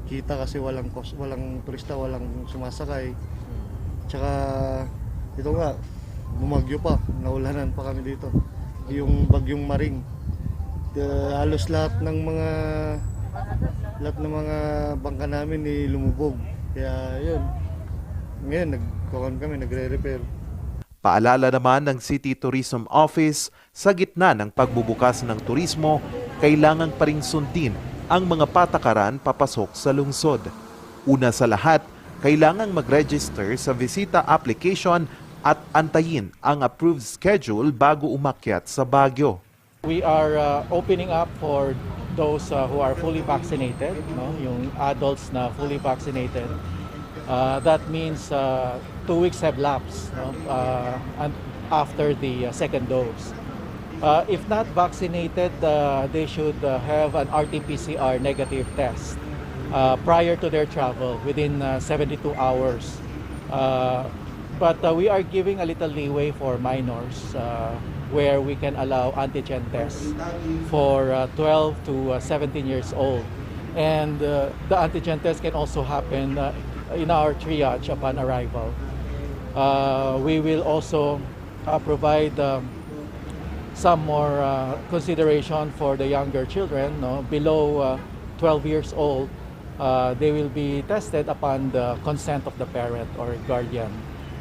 kita kasi walang turista, walang sumasakay. Tsaka ito nga, bumagyo pa, naulanan pa kami dito. Yung Bagyong Maring. Halos lahat ng mga bangka namin lumubog. Kaya yun, ngayon nagre-repair. Paalala naman ng City Tourism Office, sa gitna ng pagbubukas ng turismo, kailangan pa ring sundin ang mga patakaran papasok sa lungsod. Una sa lahat, kailangang mag-register sa visita application at antayin ang approved schedule bago umakyat sa Baguio. We are opening up for those who are fully vaccinated, yung adults na fully vaccinated. That means 2 weeks have lapsed after the second dose. If not vaccinated, they should have an RT-PCR negative test prior to their travel within 72 hours. But we are giving a little leeway for minors where we can allow antigen tests for 12 to 17 years old. And the antigen test can also happen in our triage upon arrival. We will also provide some more consideration for the younger children, below 12 years old. They will be tested upon the consent of the parent or guardian.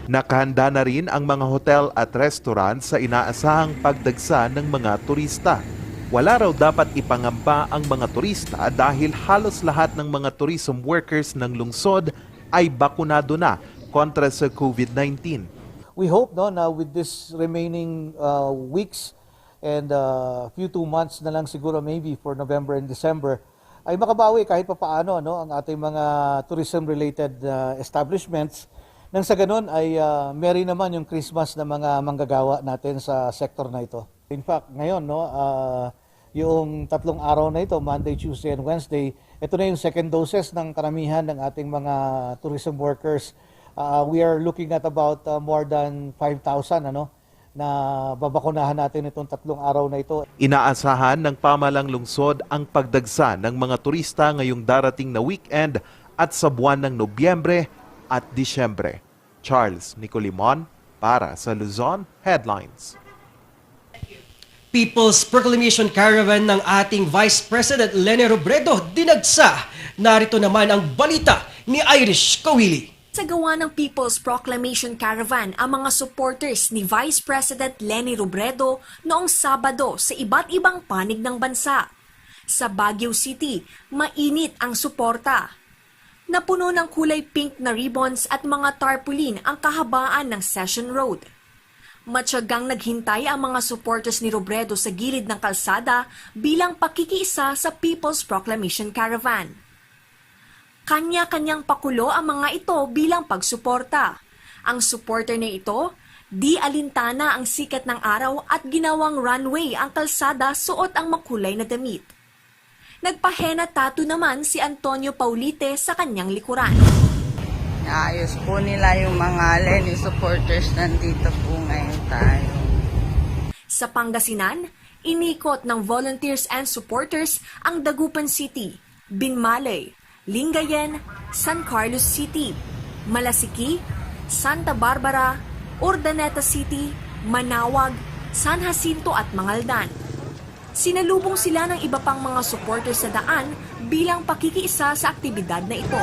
Nakahanda na rin ang mga hotel at restaurant sa inaasahang pagdagsa ng mga turista. Wala raw dapat ipangamba ang mga turista dahil halos lahat ng mga tourism workers ng lungsod ay bakunado na kontra sa COVID-19. We hope na with this remaining weeks and few 2 months na lang siguro maybe for November and December ay makabawi kahit papaano ang ating mga tourism-related establishments. Nang sa ganun ay merry naman yung Christmas na mga manggagawa natin sa sektor na ito. In fact, ngayon, yung 3 araw na ito, Monday, Tuesday, and Wednesday, ito na yung second doses ng karamihan ng ating mga tourism workers. We are looking at about more than 5,000 na babakunahan natin itong 3 araw na ito. Inaasahan ng pamalang lungsod ang pagdagsa ng mga turista ngayong darating na weekend at sa buwan ng Nobyembre at Disyembre. Charles Nicolimon para sa Luzon Headlines. People's Proclamation Caravan ng ating Vice President Leni Robredo dinagsa. Narito naman ang balita ni Irish Kawili. Sa gawa ng People's Proclamation Caravan ang mga supporters ni Vice President Leni Robredo noong Sabado sa iba't ibang panig ng bansa. Sa Baguio City, mainit ang suporta. Napuno ng kulay pink na ribbons at mga tarpaulin ang kahabaan ng Session Road. Matyagang naghintay ang mga supporters ni Robredo sa gilid ng kalsada bilang pakikiisa sa People's Proclamation Caravan. Kanya-kanyang pakulo ang mga ito bilang pagsuporta. Ang supporter na ito, di alintana ang sikat ng araw at ginawang runway ang kalsada suot ang makulay na damit. Nagpahena tattoo naman si Antonio Paulite sa kanyang likuran. Naayos po nila yung mga Leni supporters, nandito po ngayon tayo. Sa Pangasinan, inikot ng volunteers and supporters ang Dagupan City, Binmalay, Lingayen, San Carlos City, Malasiki, Santa Barbara, Urdaneta City, Manawag, San Jacinto at Mangaldan. Sinalubong sila ng iba pang mga supporters sa daan bilang pakikiisa sa aktibidad na ito.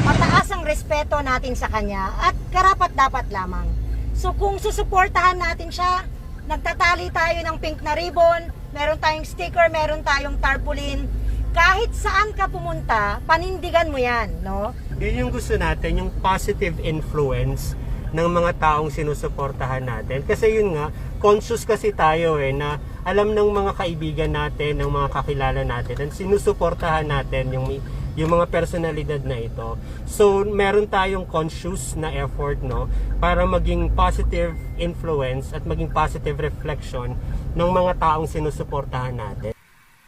Mataas ang respeto natin sa kanya at karapat-dapat lamang. So kung susuportahan natin siya, nagtatali tayo ng pink na ribbon, meron tayong sticker, meron tayong tarpaulin, kahit saan ka pumunta, panindigan mo yan, no? Yun yung gusto natin, yung positive influence ng mga taong sinusuportahan natin. Kasi yun nga, conscious kasi tayo na alam ng mga kaibigan natin, ng mga kakilala natin, at sinusuportahan natin yung mga personalidad na ito. So, meron tayong conscious na effort, no, para maging positive influence at maging positive reflection ng mga taong sinusuportahan natin.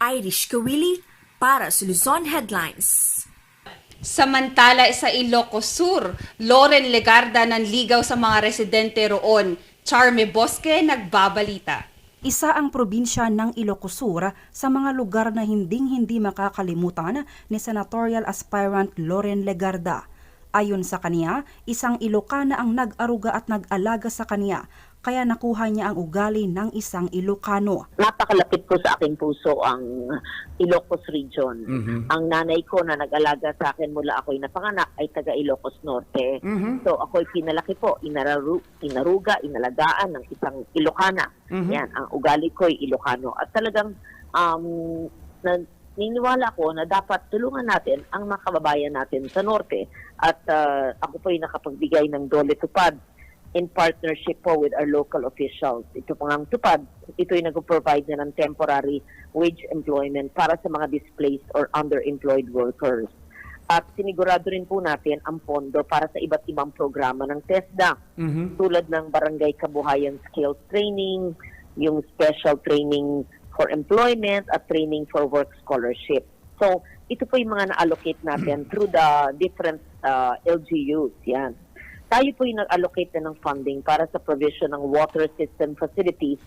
Irish Kawili para sa Luzon Headlines. Samantala sa Ilocos Sur, Loren Legarda nanligaw sa mga residente roon. Charme Bosque nagbabalita. Isa ang probinsya ng Ilocos Sur sa mga lugar na hinding-hindi makakalimutan ni senatorial aspirant Loren Legarda. Ayon sa kaniya, isang Ilocana ang nag-aruga at nag-alaga sa kaniya, kaya nakuha niya ang ugali ng isang Ilocano. Napakalapit po sa aking puso ang Ilocos region. Ang nanay ko na nag-alaga sa akin mula ako'y napanganak ay taga Ilocos Norte. So ako'y pinalaki po, inaruga, inalagaan ng isang Ilocana. Yan, ang ugali ko'y Ilocano. At talagang niniwala ko na dapat tulungan natin ang mga kababayan natin sa Norte. At ako po'y nakapagbigay ng dole tupad in partnership po with our local officials. Ito pong ang tupad, ito'y nag-provide na ng temporary wage employment para sa mga displaced or underemployed workers. At sinigurado rin po natin ang pondo para sa iba't ibang programa ng TESDA, tulad ng Barangay Kabuhayan Skills Training, yung special training for employment at training for work scholarship. So, ito po yung mga na-allocate natin through the different LGUs. Yan. Tayo po yung nag-allocate na ng funding para sa provision ng water system facilities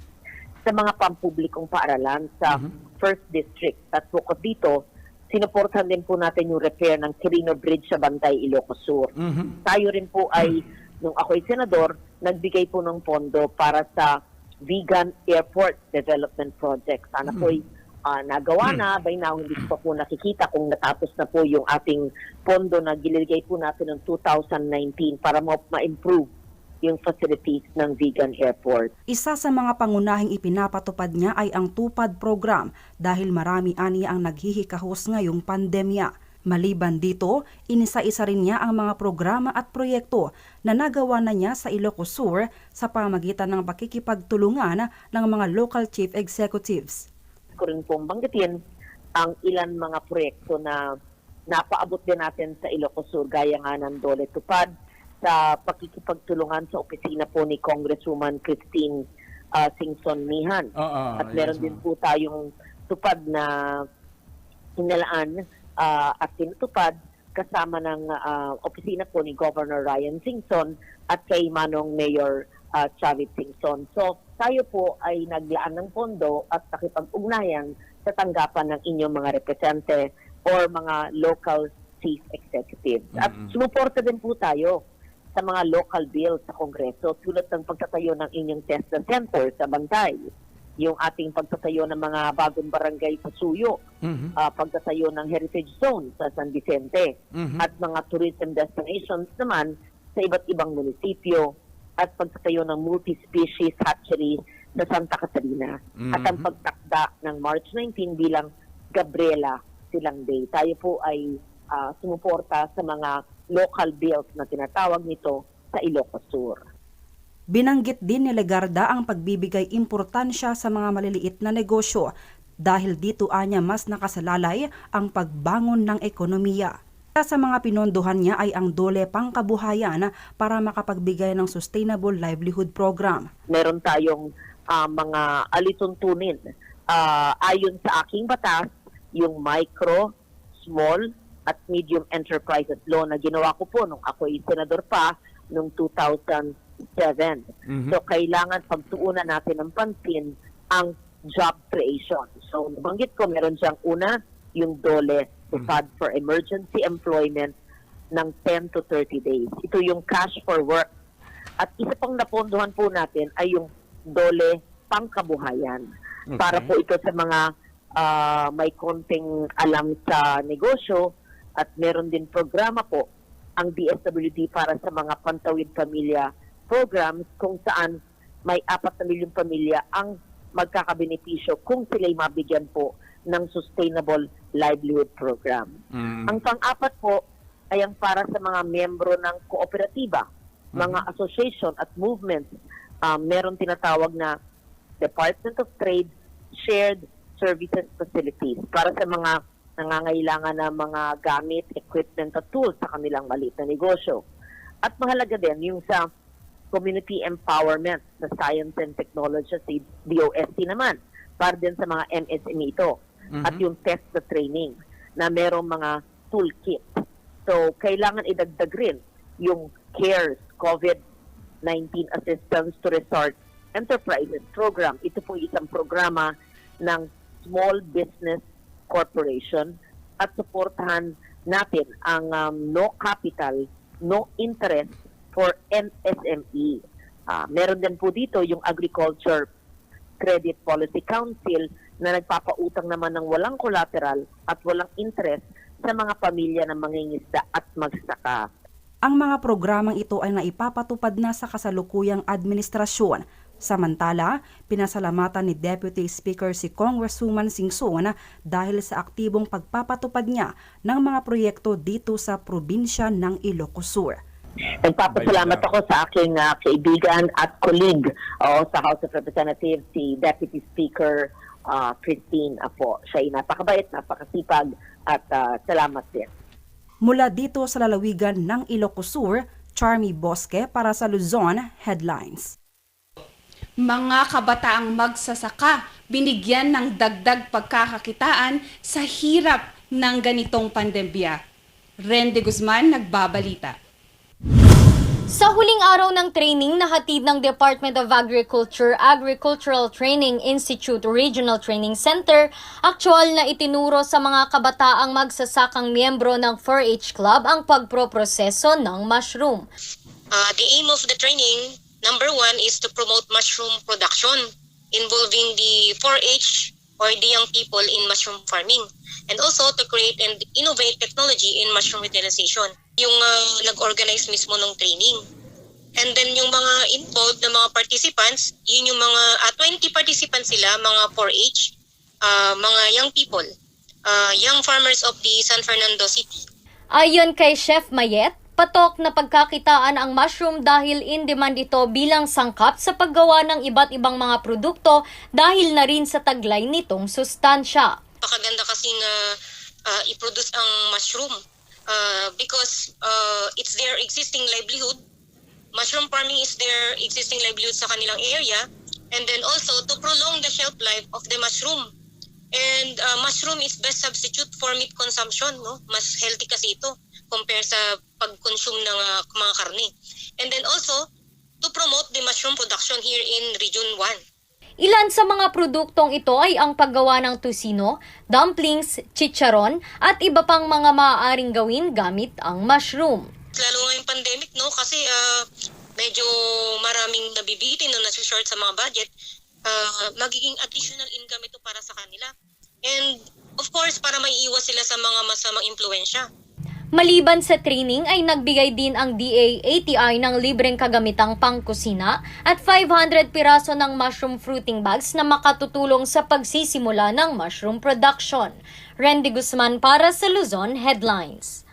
sa mga pampublikong paaralan sa First District. At bukod dito, sinuportahan din po natin yung repair ng Quirino Bridge sa Bantay, Ilocos Sur. Tayo rin po ay, nung ako'y senador, nagbigay po ng pondo para sa Vegan Airport Development Project. Sana po'y nagawa na. By now, hindi ko pa po nakikita kung natapos na po yung ating pondo na giligay po natin ng 2019 para ma-improve yung facilities ng Vegan Airport. Isa sa mga pangunahing ipinapatupad niya ay ang Tupad Program dahil marami aniya ang naghihikahos ngayong pandemya. Maliban dito, inisa-isa rin niya ang mga programa at proyekto na nagawa na niya sa Ilocos Sur sa pamamagitan ng pakikipagtulungan ng mga local chief executives. Ko rin pong banggitin ang ilan mga proyekto na napaabot din natin sa Ilocos Sur, gaya nga ng Dole Tupad, sa pakikipagtulungan sa opisina po ni Congresswoman Christine Singson Mihan. At meron din po tayong tupad na hinalaan at tinutupad kasama ng opisina po ni Governor Ryan Singson at kay Manong Mayor Chavit Singson. So, tayo po ay naglaan ng pondo at nakipag-ugnayan sa tanggapan ng inyong mga represente or mga local chief executives. At sumuporta din po tayo sa mga local bills sa Kongreso tulad ng pagtatayo ng inyong TESDA Center sa Bantay, yung ating pagtatayo ng mga bagong barangay sa Suyo, pagtatayo ng Heritage Zone sa San Vicente, at mga tourism destinations naman sa iba't ibang munisipyo, at pagtatayo ng multi-species hatchery sa Santa Catarina. At ang pagtakda ng March 19 bilang Gabriela Silang Day. Tayo po ay sumuporta sa mga local bills na tinatawag nito sa Ilocos Sur. Binanggit din ni Legarda ang pagbibigay importansya sa mga maliliit na negosyo dahil dito anya mas nakasalalay ang pagbangon ng ekonomiya. Sa mga pinondohan niya ay ang Dole Pangkabuhayan para makapagbigay ng Sustainable Livelihood Program. Meron tayong mga alituntunin. Ayon sa aking batas, yung micro, small, at medium enterprises law na ginawa ko po nung ako'y senador pa noong 2007. So, kailangan pagtuunan natin ng pansin ang job creation. So, nabanggit ko, meron siyang una, yung Dole Tupad for emergency employment ng 10 to 30 days. Ito yung cash for work. At isa pang napondohan po natin ay yung Dole Pangkabuhayan. Para po ito sa mga may konting alam sa negosyo, at meron din programa po ang DSWD para sa mga Pantawid Pamilya programs kung saan may 4 na milyong pamilya ang magkakabenepisyo kung sila'y mabigyan po ng Sustainable Livelihood Program. Ang pang-apat po ay ang para sa mga miyembro ng kooperatiba, mga association at movements. Meron tinatawag na Department of Trade Shared Services Facilities para sa mga nangangailangan ng mga gamit, equipment at tools sa kanilang maliit na negosyo. At mahalaga din yung sa community empowerment sa science and technology, si DOST naman, para din sa mga MSME ito. At yung test the training na merong mga toolkit. So, kailangan idagdag rin yung CARES, COVID-19 Assistance to Resort Enterprises Program. Ito po isang programa ng Small Business Corporation at suportahan natin ang no capital, no interest for MSME. Meron din po dito yung Agriculture Credit Policy Council na nagpapautang naman ng walang collateral at walang interest sa mga pamilya ng mangingisda at magsasaka. Ang mga programang ito ay naipapatupad na sa kasalukuyang administrasyon. Samantala, pinasalamatan ni Deputy Speaker si Congresswoman Singson dahil sa aktibong pagpapatupad niya ng mga proyekto dito sa probinsya ng Ilocos Sur. Nagpapasalamat ako sa aking kaibigan at colleague sa House of Representatives, si Deputy Speaker Christine po. Siya ay napakabait, napakasipag at salamat din. Mula dito sa lalawigan ng Ilocos Sur, Charmy Bosque para sa Luzon Headlines. Mga kabataang magsasaka, binigyan ng dagdag pagkakakitaan sa hirap ng ganitong pandemya. Rende Guzman, nagbabalita. Sa huling araw ng training na hatid ng Department of Agriculture, Agricultural Training Institute Regional Training Center, aktual na itinuro sa mga kabataang magsasakang miyembro ng 4-H Club ang pagproproseso ng mushroom. The aim of the training, number one, is to promote mushroom production involving the 4-H or the young people in mushroom farming, and also to create and innovate technology in mushroom utilization. Yung nag-organize mismo ng training. And then yung mga involved na mga participants, yun yung mga 20 participants sila, mga 4-H, mga young people, young farmers of the San Fernando City. Ayon kay Chef Mayet, patok na pagkakitaan ang mushroom dahil in demand ito bilang sangkap sa paggawa ng iba't ibang mga produkto dahil na rin sa taglay nitong sustansya. Pakaganda kasing i-produce ang mushroom because it's their existing livelihood. Mushroom farming is their existing livelihood sa kanilang area, and then also to prolong the shelf life of the mushroom. And mushroom is best substitute for meat consumption, no? Mas healthy kasi ito compare sa pag-consume ng mga karne. And then also to promote the mushroom production here in Region 1. Ilan sa mga produktong ito ay ang paggawa ng tusino, dumplings, chicharon at iba pang mga maaaring gawin gamit ang mushroom. Lalo ngayong pandemic, no, kasi medyo maraming nabibitin na nasa-short sa mga budget, magiging additional income ito para sa kanila. And of course, para maiiwas sila sa mga masamang impluensya. Maliban sa training ay nagbigay din ang DA-ATI ng libreng kagamitang pangkusina at 500 piraso ng mushroom fruiting bags na makatutulong sa pagsisimula ng mushroom production. Randy Guzman para sa Luzon Headlines.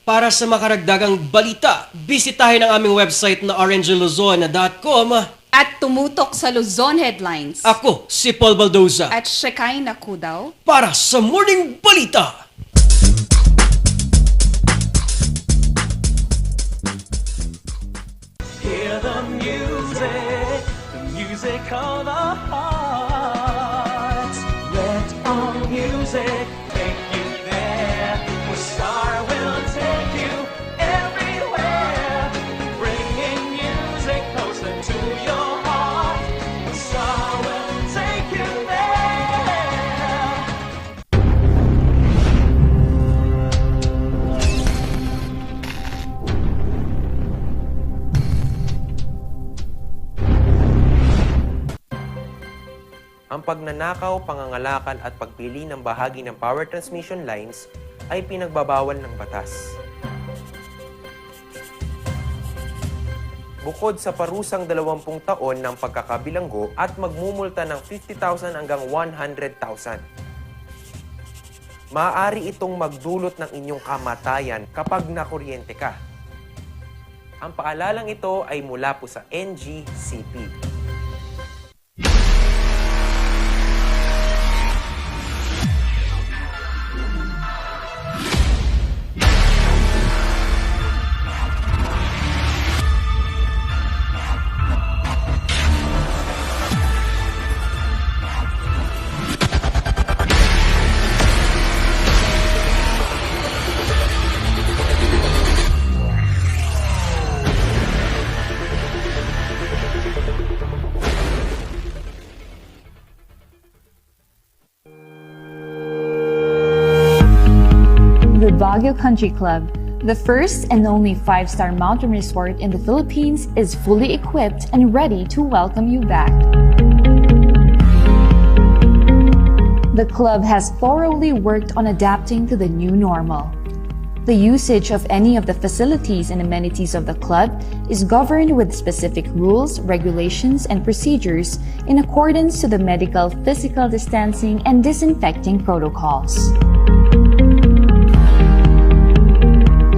Para sa makaragdagang balita, bisitahin ang aming website na orangeluzon.com. At tumutok sa Luzon Headlines. Ako, si Paul Baldoza. At Shekay Nakudaw. Para sa Morning Balita. Hear the music of the heart. Let all music take you there. Where Star will take you everywhere. Bringing music closer to your heart. Where Star will take you there. Ang pagnanakaw, pangangalakal at pagpili ng bahagi ng power transmission lines ay pinagbabawal ng batas. bukod sa parusang 20 taon ng pagkakabilanggo at magmumulta ng 50,000 hanggang 100,000. Maaari itong magdulot ng inyong kamatayan kapag nakuryente ka. Ang paalalang ito ay mula po sa NGCP. The Baguio Country Club, the first and only 5-star mountain resort in the Philippines, is fully equipped and ready to welcome you back. The club has thoroughly worked on adapting to the new normal. The usage of any of the facilities and amenities of the club is governed with specific rules, regulations, and procedures in accordance to the medical, physical distancing, and disinfecting protocols.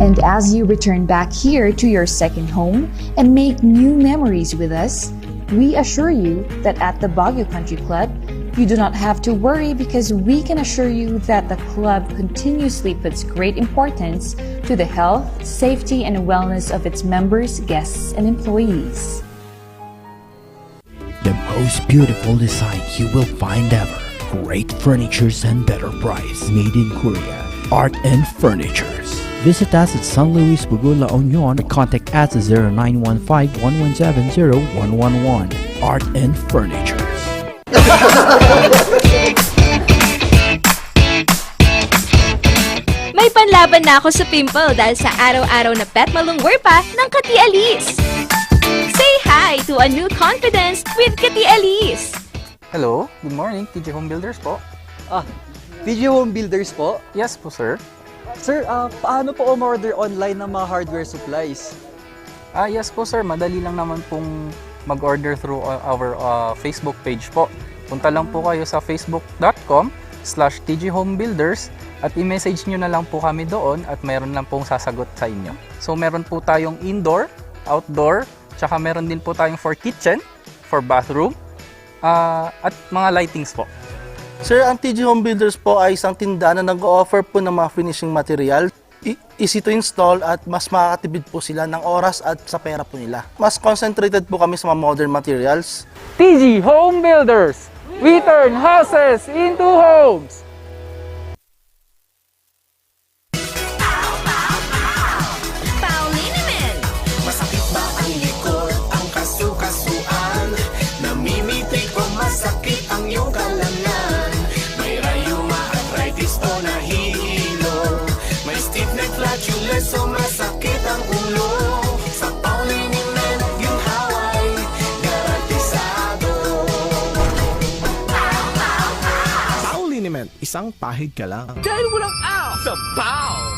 And as you return back here to your second home and make new memories with us, we assure you that at the Baguio Country Club, you do not have to worry because we can assure you that the club continuously puts great importance to the health, safety, and wellness of its members, guests, and employees. The most beautiful design you will find ever. Great furnitures and better price. Made in Korea. Art and Furnitures. Visit us at San Luis Bugo, La Union or contact us at 0915-117-0111. Art and Furnitures. May panlaban na ako sa pimple dahil sa araw-araw na pet malungwer pa ng Kati Alice. Say hi to a new confidence with Kati Alice. Hello, good morning, TJ Home Builders po. TJ Home Builders po? Yes po, sir. Sir, paano po umorder online ng mga hardware supplies? Yes po, sir. Madali lang naman pong mag-order through our Facebook page po. Punta lang po kayo sa facebook.com/tjhomebuilders at i-message nyo na lang po kami doon at meron lang pong sasagot sa inyo. So meron po tayong indoor, outdoor, tsaka meron din po tayong for kitchen, for bathroom, at mga lightings po. Sir, ang TG Home Builders po ay isang tindahan na nag-o-offer po ng mga finishing material. Easy to install at mas makakatipid po sila ng oras at sa pera po nila. Mas concentrated po kami sa mga modern materials. TG Home Builders! We turn houses into homes! Masakit ba ang likod, ang kasu-kasuan? Namimitig o masakit ang iyong kalangan? May rayuma, arthritis o nahihilo? May stiff neck, flatulence o masakit ang ulo? Sa Pauliniment, yung haway, garantisado. Pauliniment, isang pahid ka lang. Dahil walang out sa Pau!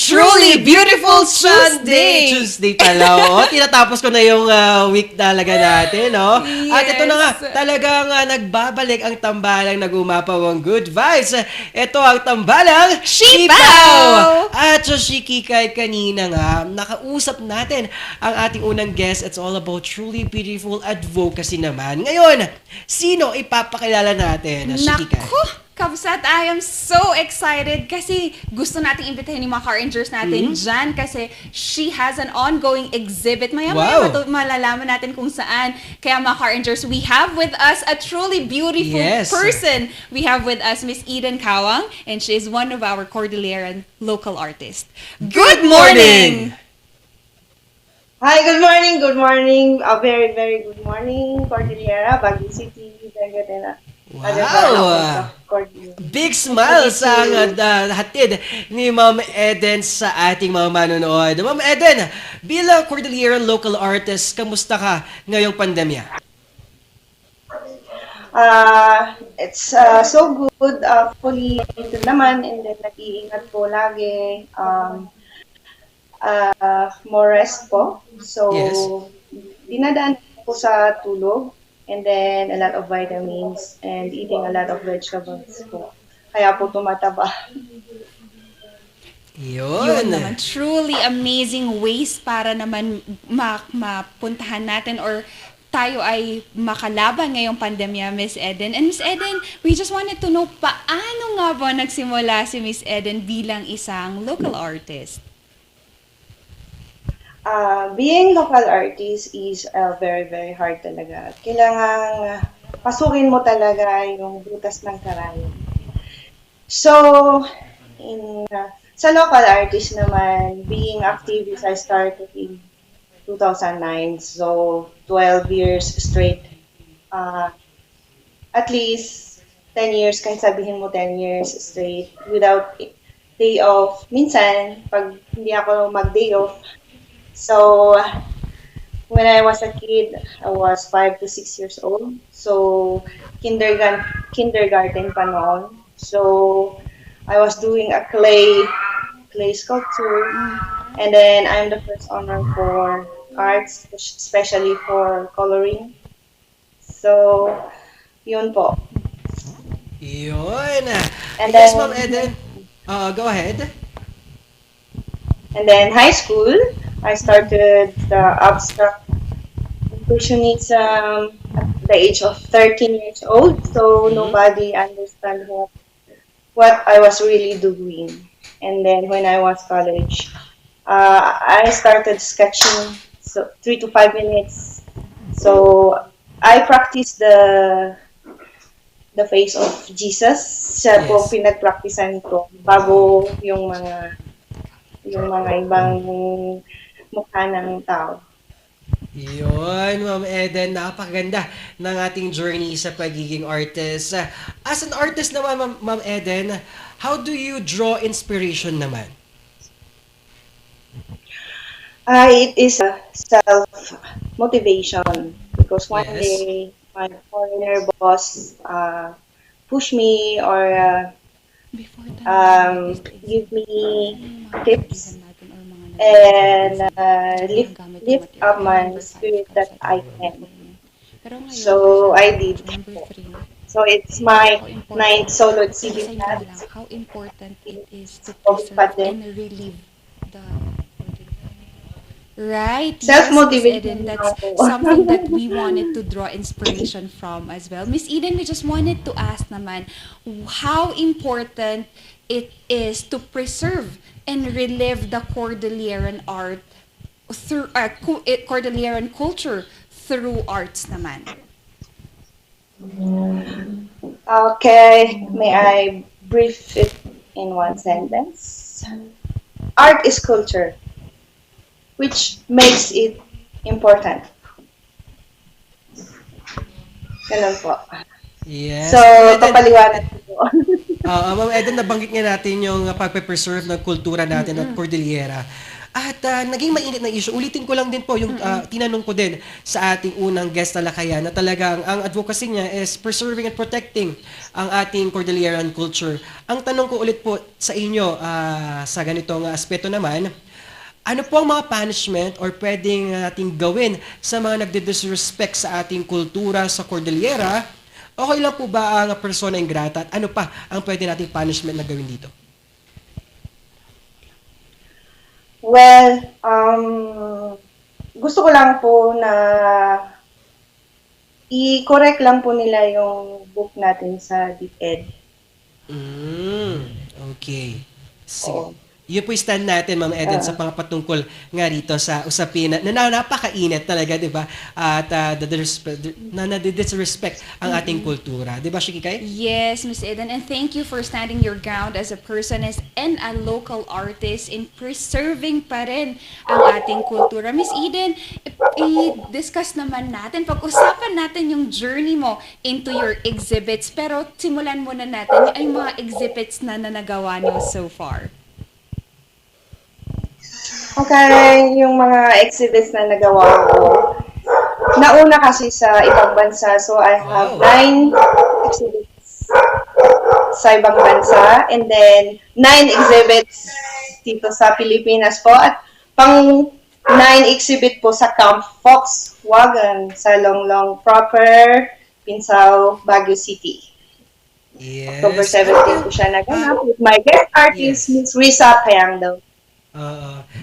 Truly beautiful Tuesday! Tuesday pala, oh. Tinatapos ko na yung week talaga natin, no? Yes. At ito na nga, talagang nagbabalik ang tambalang nagumapaw ang good vibes. Ito ang tambalang Sipaw! At so, Shikikay, kanina nga, nakausap natin ang ating unang guest. It's all about truly beautiful advocacy naman. Ngayon, sino ipapakilala natin, Shikikay? Naku! Kabsat, I am so excited kasi gusto nating imbitahin yung mga car rangers natin dyan kasi she has an ongoing exhibit. Maya-maya malalaman natin kung saan. Kaya mga car rangers, we have with us a truly beautiful person. We have with us Miss Eden Kawang and she is one of our Cordilleran local artists. Good morning! Hi, good morning, good morning. A very, very good morning, Cordillera, Baguio City, Wow! Big smile sa hatid ni Ma'am Eden sa ating mga manonood. Ma'am Eden, bilang Cordillera local artist, kamusta ka ngayong pandemya? It's so good. Fully ito naman, and then nag-iingat po lagi. More rest po. So, Yes. dinadaan po sa tulog, and then a lot of vitamins, and eating a lot of vegetables po. Kaya po tumataba. Yun naman, truly amazing ways para naman mapuntahan natin or tayo ay makalaban ngayong pandemya, Miss Eden. And Miss Eden, we just wanted to know, paano nga ba nagsimula si Miss Eden bilang isang local artist? Being local artist is very, very hard talaga. Kailangan pasukin mo talaga yung butas ng karayom. So, sa local artist naman, being active is I started in 2009. So, 12 years straight. At least 10 years, kahit sabihin mo 10 years straight without day off. Minsan, pag hindi ako mag-day off, so, when I was a kid, I was 5 to 6 years old. So, kindergarten pa noon. So, I was doing a clay sculpture. And then, I'm the first honor for arts, especially for coloring. So, yun po. Yun. And Yes, then- Ma'am Eden. Go ahead. And then high school, I started the abstract impressionism at the age of 13 years old. So nobody understand what I was really doing. And then when I was college, I started sketching, so 3 to 5 minutes. So I practiced the face of Jesus. Siya po ang pinag-practicean ko bago yung mga ibang mukha ng tao. Yun, Ma'am Eden, napakaganda ng ating journey sa pagiging artist. As an artist naman, Ma'am Eden, how do you draw inspiration naman? It is a self-motivation because one day my foreigner boss push me or give me tips and lift up my spirit that I can. So I did. So it's my ninth solo exhibit at How important it is to COVID preserve din. and relieve the right. Self-motivation Yes, Miss Eden, lang that's po. something that we wanted to draw inspiration from as well. Miss Eden, we just wanted to ask naman how important it is to preserve and relive the Cordilleran art through Cordilleran culture through arts naman. Okay, may I brief it in one sentence? Art is culture, which makes it important. Ganun po. Yes. So, Ma'am Eden, papaliwanag ko po. Ma'am Eden, nabanggit nga natin yung pagpe-preserve ng kultura natin at Cordillera. At naging mainit na issue. Ulitin ko lang din po yung tinanong ko din sa ating unang guest na Lakayan na talagang ang advocacy niya is preserving and protecting ang ating Cordilleran culture. Ang tanong ko ulit po sa inyo sa ganitong aspeto naman, ano po ang mga punishment or pwedeng nating gawin sa mga nagdi-disrespect sa ating kultura sa Cordillera? Okay lang po ba ang persona ingrata at ano pa ang pwede nating punishment na gawin dito? Well, gusto ko lang po na i-correct lang po nila yung book natin sa DepEd. Okay. Sige. Yun po yung stand natin, Ma'am Eden, sa pangpatungkol nga rito sa usapin na napakainit talaga, di ba? At disrespect ang ating kultura. Di ba, Shikikay? Yes, Miss Eden, and thank you for standing your ground as a person and a local artist in preserving pa rin ang ating kultura. Miss Eden, i-discuss naman natin, pag-usapan natin yung journey mo into your exhibits, pero simulan muna natin yung mga exhibits na nagawa niyo so far. Okay, yung mga exhibits na nagawa ko. Nauna kasi sa ibang bansa, so I have 9 exhibits sa ibang bansa, and then 9 exhibits dito sa Pilipinas po, at pang 9 exhibit po sa Camp Volkswagen sa Longlong Proper, Pinsao, Baguio City. Yes. October 17 po siya naganap with my guest artist, Miss Risa Kayangdo.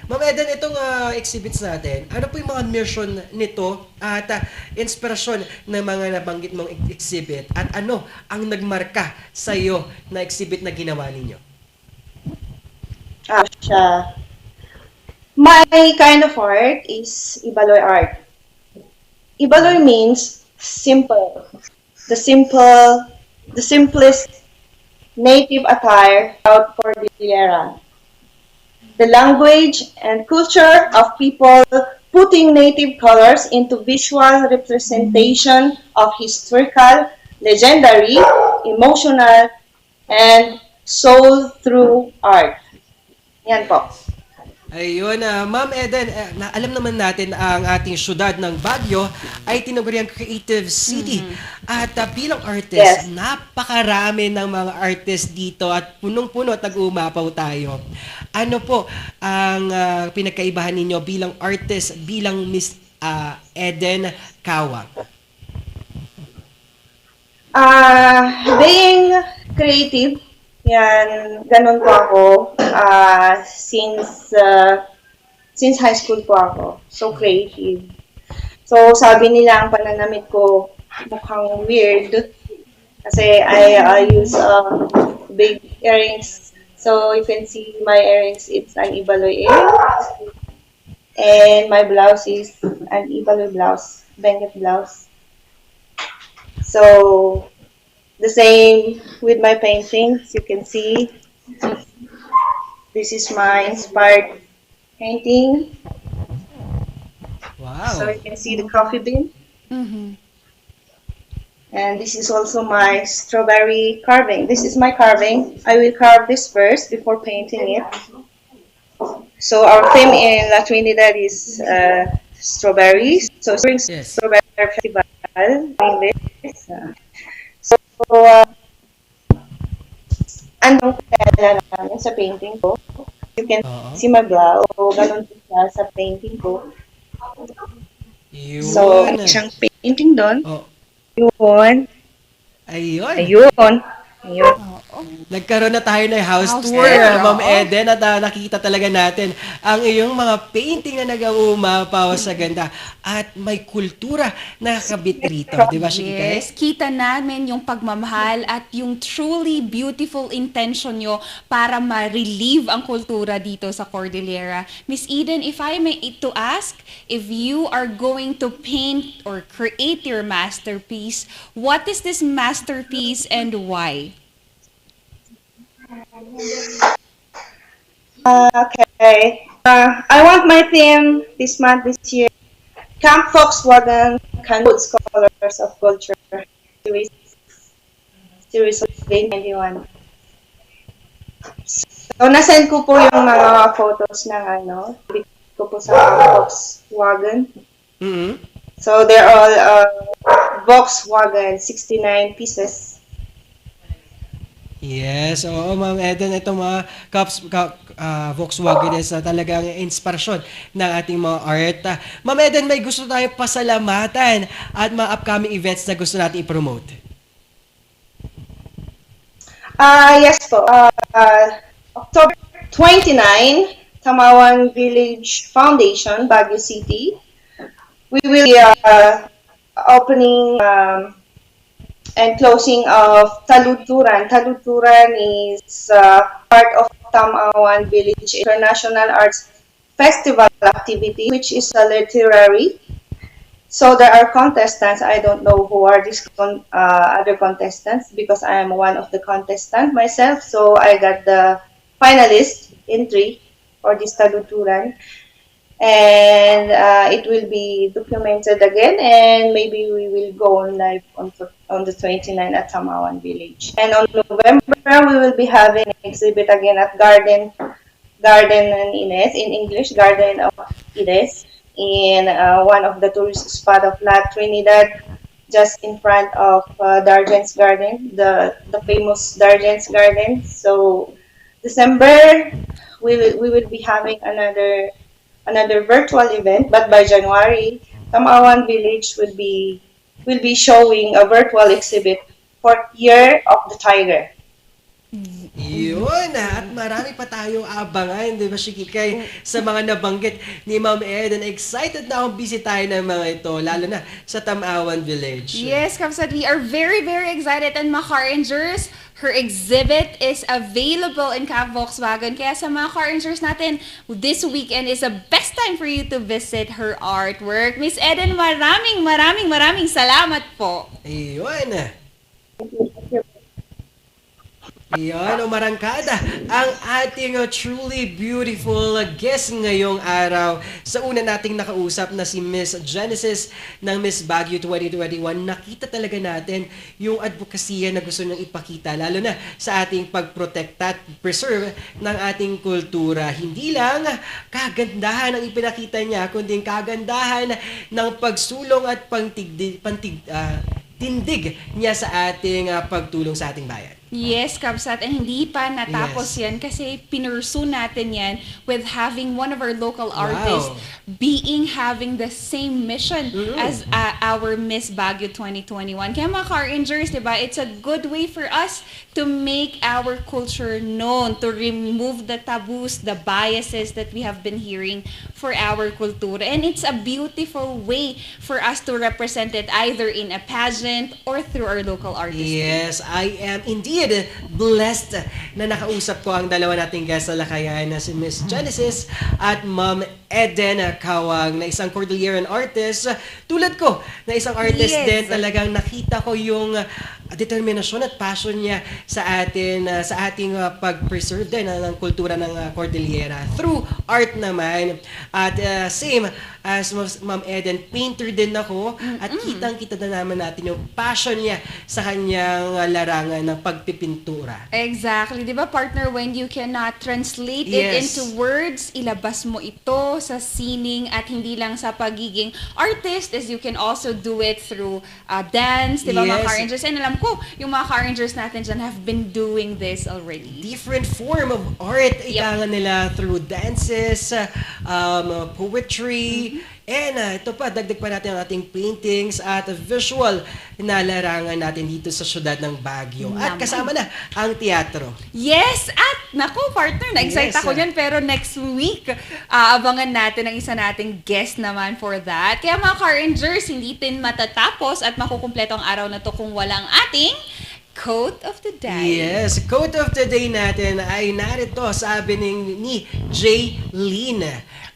Ma'am Eden, itong exhibits natin, ano po yung mga mission nito at inspirasyon ng mga nabanggit mong exhibit, at ano ang nagmarka sa iyo na exhibit na ginawa ninyo? Siya. My kind of art is Ibaloy art. Ibaloy means simple. The simplest native attire out for the Cordillera. The language and culture of people putting native colors into visual representation of historical, legendary, emotional, and soul through art. Yan po. Ayun, Ma'am Eden, alam naman natin ang ating syudad ng Baguio ay tinaguriang creative city. At bilang artist, napakarami ng mga artist dito at punong-puno at nag-uumapaw tayo. Ano po ang pinagkaibahan ninyo bilang artist, bilang Miss Eden Kawang? Being creative, yan, ganun po ako. Since high school po ako. So creative. So sabi nila ang pananamit ko mukhang weird. Kasi I use big earrings. So you can see my earrings, it's an Ibaloy earrings. And my blouse is an Ibaloy blouse, Benguet blouse. So the same with my paintings. You can see this is my inspired painting. Wow. So you can see the coffee bean. And this is also my strawberry carving. This is my carving. I will carve this first before painting it. So our theme in La Trinidad is strawberries. So spring strawberry festival in English. So anong kaya namin sa painting ko? You can see my blouse. So ganun po siya sa painting ko. So isang painting doon. Yun. Ayun. Ayun. Ayun. Nagkaroon na tayo ng house tour, Ma'am Eden, at nakikita talaga natin ang iyong mga painting na nag-uumapaw sa ganda at may kultura na nakakabit rito. Di ba, Shikikay? Yes, kita namin yung pagmamahal at yung truly beautiful intention nyo para ma-relieve ang kultura dito sa Cordillera. Miss Eden, if I may to ask, if you are going to paint or create your masterpiece, what is this masterpiece and why? Okay. I want my theme this month, this year, Camp Volkswagen Canwood Scholars of Culture series of 2021. So, nasend ko po yung mga photos ng ko po sa Volkswagen. So, they're all Volkswagen, 69 pieces. Yes, oo, Ma'am Eden, itong mga Volkswagen is talagang inspirasyon ng ating mga art. Ma'am Eden, may gusto tayong pasalamatan at mga upcoming events na gusto natin i-promote. Yes po. October 29, Tamawan Village Foundation, Baguio City. We will be opening and closing of Taludturan. Taludturan is part of Tamawan Village International Arts Festival activity, which is a literary. So there are contestants. I don't know who are these other contestants because I am one of the contestants myself. So I got the finalist entry for this taluturan. And it will be documented again, and maybe we will go on live on the 29th at Tamawan Village. And on November, we will be having an exhibit again at Garden and Ines, in English, Garden of Ines, in one of the tourist spot of La Trinidad, just in front of Dargen's Garden, the famous Dargen's Garden. So December, we will be having another virtual event, but by January, Tamawan Village will be showing a virtual exhibit for Year of the Tiger. Yun, at marami pa tayong abangan, di ba, Shikikay, sa mga nabanggit ni Ma'am Eden. Excited na akong bisitahin ng mga ito, lalo na sa Tamawan Village. Yes, Kapsat, we are very, very excited. And mga car rangers, her exhibit is available in Cab Volkswagen. Kaya sa mga car rangers natin, this weekend is the best time for you to visit her artwork. Miss Eden, maraming salamat po. Ayun. Yan, marangkada ang ating truly beautiful guest ngayong araw. Sa una nating nakausap na si Miss Genesis ng Miss Baguio 2021, nakita talaga natin yung advokasya na gusto niyang ipakita, lalo na sa ating pagprotekta at preserve ng ating kultura. Hindi lang kagandahan ang ipinakita niya, kundi kagandahan ng pagsulong at tindig niya sa ating pagtulong sa ating bayan. Yes, Kabsat, and hindi pa natapos yan kasi pinursu natin yan with having one of our local artists having the same mission as our Miss Baguio 2021. Kaya mga car rangers, diba, it's a good way for us to make our culture known, to remove the taboos, the biases that we have been hearing for our kultura. And it's a beautiful way for us to represent it either in a pageant or through our local artists. Yes, I am indeed blessed na nakausap ko ang dalawa nating guest sa lakayan na si Miss Genesis at Ma'am Eden Kawang, na isang Cordilleran artist. Tulad ko, na isang artist din, talagang nakita ko yung determinasyon at passion niya sa ating pag-preserve din ng kultura ng Cordillera through art naman. At same as Ma'am Eden, painter din ako, at kitang-kita na naman natin yung passion niya sa kanyang larangan ng pagpipintura. Exactly. Di ba, partner, when you cannot translate it into words, ilabas mo ito sa sining, at hindi lang sa pagiging artist, as you can also do it through dance, di ba, mga car rangers? And alam ko, yung mga car rangers natin dyan have been doing this already. Different form of art, ika nga nila, through dances, poetry, and ito pa, dagdag pa natin ang ating paintings at visual na larangan natin dito sa syudad ng Baguio. At kasama na ang teatro. Yes! At naku, partner, na-excite ako dyan. Pero next week, abangan natin ang isa nating guest naman for that. Kaya mga car rangers, hindi din matatapos at makukumpleto ang araw na to kung walang ating Quote of the Day. Yes, quote of the day natin ay narito, sabi ni J. Lynn.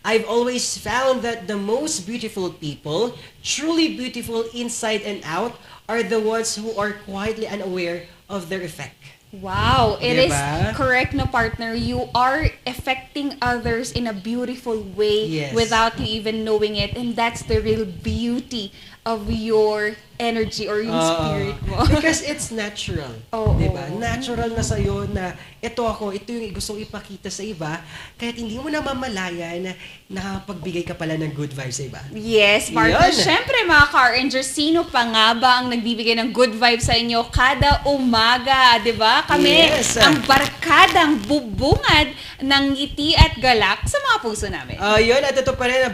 I've always found that the most beautiful people, truly beautiful inside and out, are the ones who are quietly unaware of their effect. Wow, it is correct, no, partner. You are affecting others in a beautiful way without you even knowing it, and that's the real beauty of your energy or yung spirit mo. Because it's natural. Diba? Natural na sa'yo na ito yung gusto ipakita sa iba, kahit hindi mo namamalayan na nakapagbigay ka pala ng good vibes sa iba. Yes, partner. Siyempre, mga car rangers, sino pa nga ba ang nagbibigay ng good vibes sa inyo kada umaga, diba? Kami, ang barkadang bubungad ng ngiti at galak sa mga puso namin. Yun, at ito pa rin,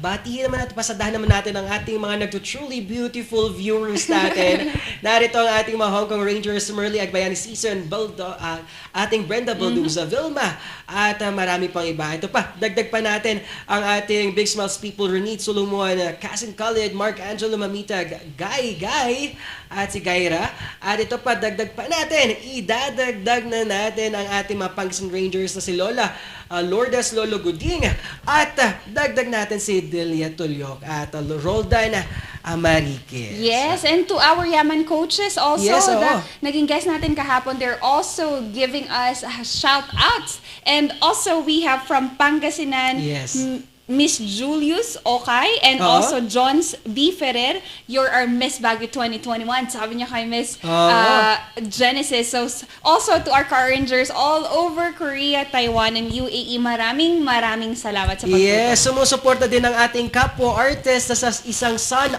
batiin naman natin, pasadahan naman natin ang ating mga nagto-truly beautiful viewers natin. Narito ang ating mga Hong Kong Rangers, Merly Agbayani Season, ating Brenda Balduza, Vilma, at marami pang iba. Ito pa, dagdag pa natin ang ating Big Smiles People, Renit Solomon, Casin Khalid, Mark Angelo Mamita, Guy, at si Gaira. At ito pa, dagdag pa natin, idadagdag na natin ang ating mga Pangasinan Rangers na si Lola Lourdes Lolo Guding, at dagdag natin si Delia Tulyok at Roldan Amariquez. Yes, and to our Yaman coaches also, Yes, naging guest natin kahapon, they're also giving us shout-outs. And also, we have from Pangasinan, Yes. Miss Julius Okay, and also Johns B. Ferrer, you're our Miss Baguio 2021. Sabi niya kay Miss Genesis. So, also to our car rangers all over Korea, Taiwan, and UAE, maraming salamat sa pagpunta. Yes, sumusuporta din ang ating kapwa artist na sa isang sun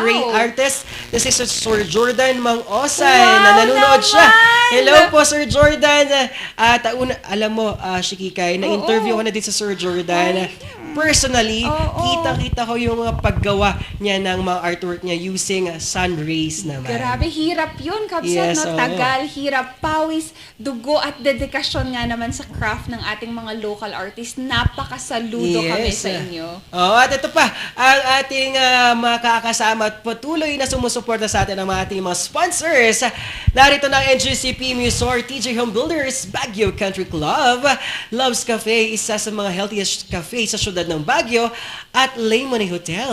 ray artist. This is Sir Jordan Mang-Osay na nanonood siya. Hello po, Sir Jordan. At alam mo, Shikikay, na-interview ko na din sa Sir Jordan. Personally, kitang-kita ko yung mga paggawa niya ng mga artwork niya using sun rays naman. Grabe, hirap yun, Kapsat, Yes, no? Tagal, hirap, pawis, dugo at dedikasyon nga naman sa craft ng ating mga local artists. Napakasaludo kami sa inyo. At ito pa, ang ating makakasama at patuloy na sumusuporta sa atin ang ating mga sponsors. Narito ng NGCP Musor, TJ Home Builders, Baguio Country Club, Loves Cafe, isa sa mga healthiest cafe sa syudad ng Baguio, at Lemony Hotel.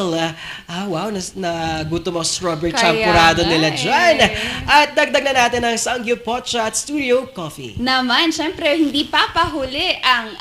Wow, nagutom ako strawberry champurado nila dyan. At dagdag na natin ang Sangyup Pocha at Studio Coffee. Naman, syempre, hindi papahuli ang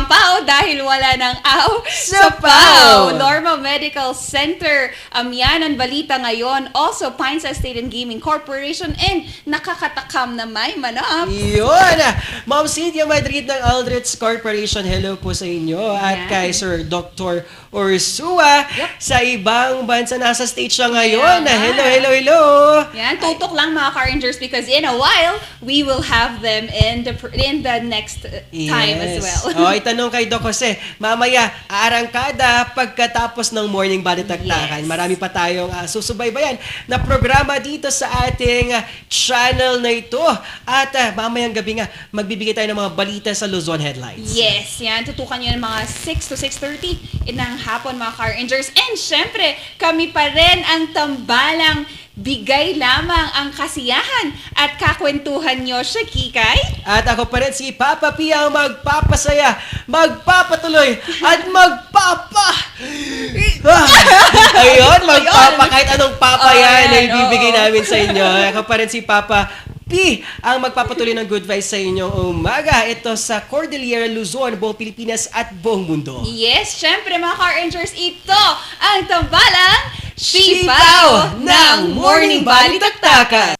PAO dahil wala ng AO sa PAO. Norma Medical Center, yan ang balita ngayon. Also, Pines Estate and Gaming Corporation, and nakakatakam na may manap. Yun! Ma'am Cynthia Madrid ng Aldrich Corporation, hello po sa inyo. At kay Sir Dr. Ursua, sa ibang bansa nasa stage siya ngayon. Hello! Yan, tutok lang mga car rangers because in a while, we will have them in the next time as well. Itanong kay Doc Jose, mamaya, aarangkada pagkatapos ng morning balitaktakan. Marami pa tayong susubaybayan na programa dito sa ating channel na ito. At mamayang gabi nga, magbibigay tayo ng mga balita sa Luzon Headlines. Yes, yan. Tutukan nyo ng mga 6 to 6:30 ng hapon mga car rangers. And syempre, kami pa rin ang tambalang bigay lamang ang kasiyahan at kakwentuhan nyo siya, Kikay. At ako pa rin si Papa P ang magpapasaya, magpapatuloy, at Ayun, kahit anong papa yan na ibibigay namin sa inyo. Ako pa rin si Papa P ang magpapatuloy ng good vibes sa inyong umaga. Ito sa Cordillera, Luzon, buong Pilipinas at buong mundo. Yes, syempre mga car rangers, ito ang tambalang Sipaw ng Morning Balitaktakan.